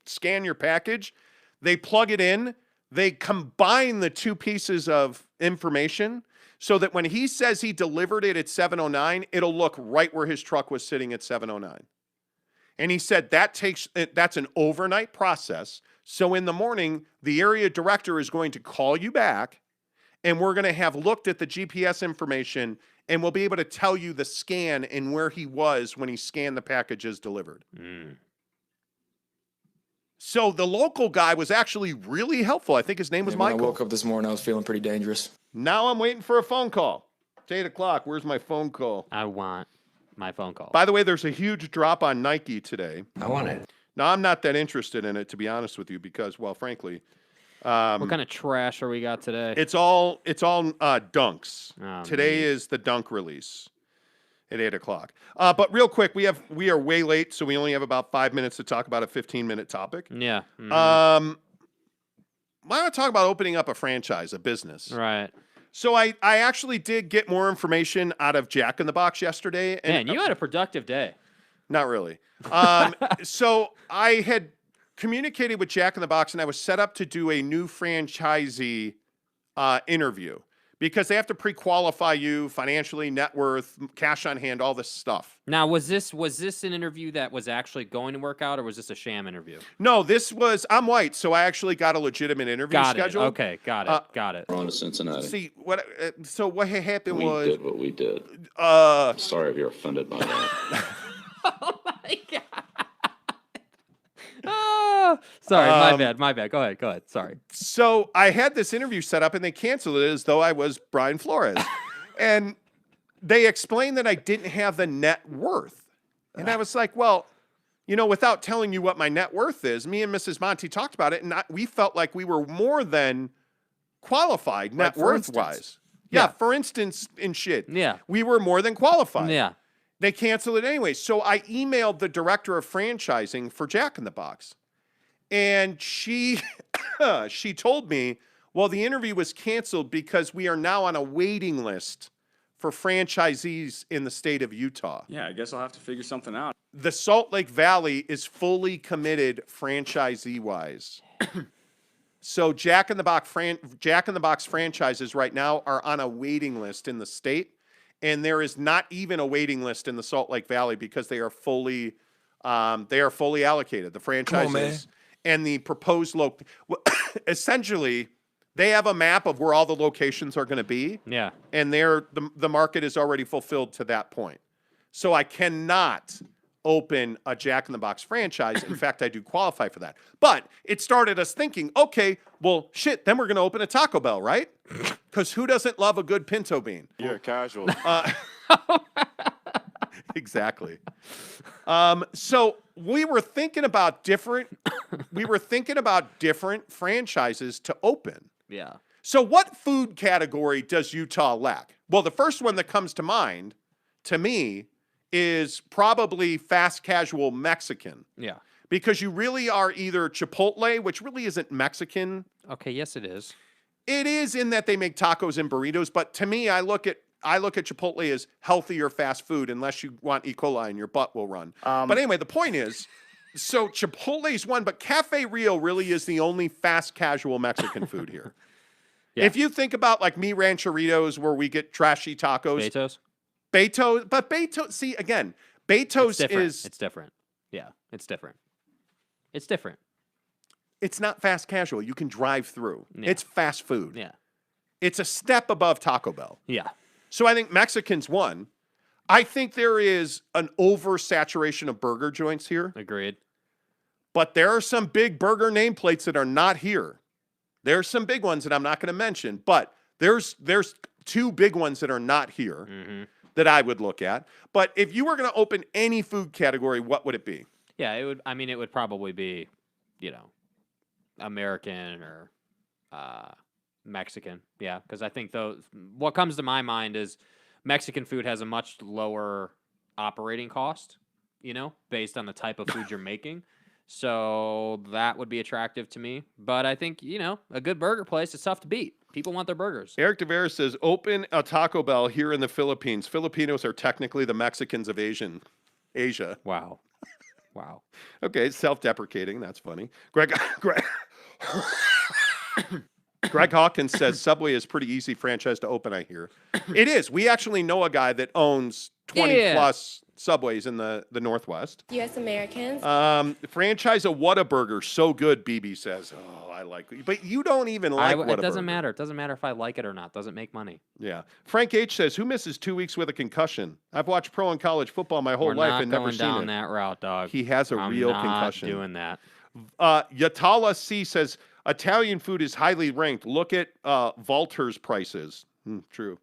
B: scan your package. They plug it in. They combine the two pieces of information so that when he says he delivered it at 7:09, it'll look right where his truck was sitting at 7:09. And he said that's an overnight process. So in the morning, the area director is going to call you back, and we're going to have looked at the GPS information, and we'll be able to tell you the scan and where he was when he scanned the packages delivered.
C: Mm.
B: So the local guy was actually really helpful. I think his name was Michael.
L: When I woke up this morning, I was feeling pretty dangerous.
B: Now I'm waiting for a phone call. It's 8 o'clock. Where's my phone call?
C: I want my phone call.
B: By the way, there's a huge drop on Nike today.
G: I want it.
B: Now, I'm not that interested in it, to be honest with you, because, well, frankly,
C: what kind of trash are we got today?
B: it's all dunks.
C: Oh,
B: Today is the dunk release at 8 o'clock. But real quick, we are way late, so we only have about 5 minutes to talk about a 15-minute topic.
C: Yeah.
B: Why don't I talk about opening up a franchise, a business?
C: Right.
B: So I actually did get more information out of Jack in the Box yesterday. And,
C: Man, you had a productive day.
B: Not really. So I had communicated with Jack in the Box, and I was set up to do a new franchisee interview because they have to pre-qualify you financially, net worth, cash on hand, all this stuff.
C: Now, was this an interview that was actually going to work out, or was this a sham interview?
B: No, I'm white, so I actually got a legitimate interview scheduled.
C: Okay, got it.
F: We're on to Cincinnati.
B: See, what happened
F: we
B: was...
F: We did what we did. Sorry if you're offended by that.
C: Oh, my God. Oh, sorry, my bad. Go ahead. Sorry.
B: So I had this interview set up, and they canceled it as though I was Brian Flores. And they explained that I didn't have the net worth. And I was like, well, without telling you what my net worth is, me and Mrs. Monty talked about it, and we felt like we were more than qualified net worth-wise. Yeah, for instance, in shit.
C: Yeah.
B: We were more than qualified.
C: Yeah.
B: They canceled it anyway. So I emailed the director of franchising for Jack in the Box. And she she told me, well, the interview was canceled because we are now on a waiting list for franchisees in the state of Utah.
J: Yeah, I guess I'll have to figure something out.
B: The Salt Lake Valley is fully committed franchisee-wise. So Jack in the Box franchises right now are on a waiting list in the state, and there is not even a waiting list in the Salt Lake Valley because they are fully allocated. The franchises and the proposed essentially, they have a map of where all the locations are going to be.
C: Yeah.
B: And the market is already fulfilled to that point. So I cannot open a Jack in the Box franchise. In fact, I do qualify for that. But it started us thinking, okay, well, shit, then we're going to open a Taco Bell, right? Because who doesn't love a good pinto bean?
F: You're a casual.
B: Exactly. So we were thinking about different franchises to open.
C: Yeah.
B: So what food category does Utah lack? Well, the first one that comes to mind to me is probably fast casual Mexican.
C: Yeah.
B: Because you really are either Chipotle, which really isn't Mexican.
C: Okay, yes it is.
B: It is in that they make tacos and burritos, but to me I look at Chipotle as healthier fast food unless you want E. coli and your butt will run. But anyway, the point is, so Chipotle's one, but Cafe Rio really is the only fast casual Mexican food here. Yeah. If you think about like Mi Rancheritos where we get trashy tacos. Betos, see, again, Betos
C: It's different. Yeah, it's different. It's different.
B: It's not fast casual. You can drive through. Yeah. It's fast food.
C: Yeah.
B: It's a step above Taco Bell.
C: Yeah.
B: So I think Mexican's one. I think there is an oversaturation of burger joints here.
C: Agreed.
B: But there are some big burger nameplates that are not here. There's some big ones that I'm not going to mention, but there's two big ones that are not here that I would look at. But if you were going to open any food category, what would it be?
C: Yeah, it would. I mean, it would probably be, American or Mexican. Yeah, because I think what comes to my mind is Mexican food has a much lower operating cost, based on the type of food you're making. So that would be attractive to me. But I think, a good burger place is tough to beat. People want their burgers.
B: Eric DeVera says, open a Taco Bell here in the Philippines. Filipinos are technically the Mexicans of Asia.
C: Wow. Wow.
B: Okay, self-deprecating. That's funny. Greg Hawkins says Subway is pretty easy franchise to open, I hear. It is. We actually know a guy that owns 20-plus Subways in the Northwest.
M: U.S. Americans.
B: Franchise a Whataburger. So good, BB says. Oh, I like it. But you don't even like Whataburger.
C: It doesn't matter. It doesn't matter if I like it or not. It doesn't make money.
B: Yeah. Frank H. says, who misses 2 weeks with a concussion? I've watched pro and college football my whole life and never seen it.
C: We're not going down that route, dog.
B: He has a real concussion.
C: I'm not doing that.
B: Yatala C. says, Italian food is highly ranked. Look at Valter's prices. True.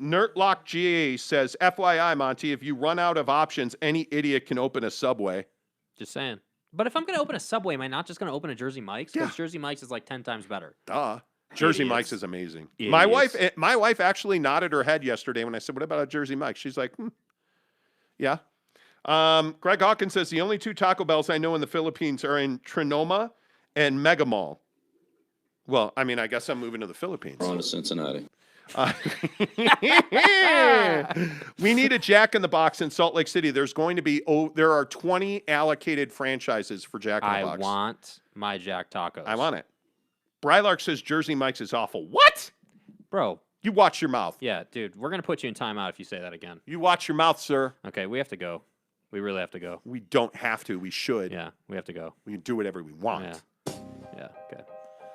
B: Nerdlock GA says, FYI, Monty, if you run out of options, any idiot can open a Subway.
C: Just saying. But if I'm going to open a Subway, am I not just going to open a Jersey Mike's? Because Jersey Mike's is like 10 times better.
B: Duh. Jersey Mike's is amazing. My wife actually nodded her head yesterday when I said, what about a Jersey Mike's? She's like, yeah. Greg Hawkins says, the only two Taco Bells I know in the Philippines are in Trinoma and Mega Mall. Well, I mean, I guess I'm moving to the Philippines.
F: We're on to Cincinnati.
B: We need a Jack in the Box in Salt Lake City. There are 20 allocated franchises for Jack in the Box.
C: I want my Jack tacos.
B: I want it. Brylark says Jersey Mike's is awful. What?
C: Bro.
B: You watch your mouth.
C: Yeah, dude. We're going to put you in timeout if you say that again.
B: You watch your mouth, sir.
C: Okay, we have to go. We really have to go.
B: We don't have to. We should.
C: Yeah, we have to go.
B: We can do whatever we want.
C: Yeah, okay.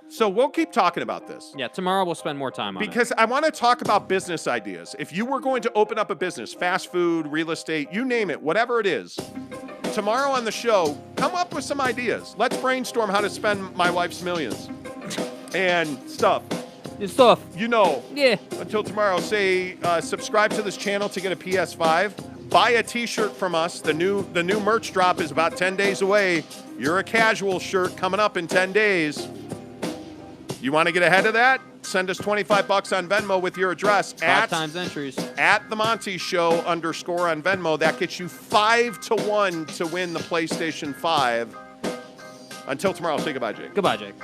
B: So we'll keep talking about this.
C: Yeah, tomorrow we'll spend more time on it.
B: Because I want to talk about business ideas. If you were going to open up a business, fast food, real estate, you name it, whatever it is, tomorrow on the show, come up with some ideas. Let's brainstorm how to spend my wife's millions and stuff.
C: Yeah.
B: Until tomorrow, say subscribe to this channel to get a PS5. Buy a T-shirt from us. The new merch drop is about 10 days away. You're a casual shirt coming up in 10 days. You want to get ahead of that? Send us $25 on Venmo with your address
C: 5 times entries
B: at the Monty Show _ on Venmo. That gets you 5-1 to win the PlayStation 5. Until tomorrow, say goodbye, Jake.
C: Goodbye, Jake.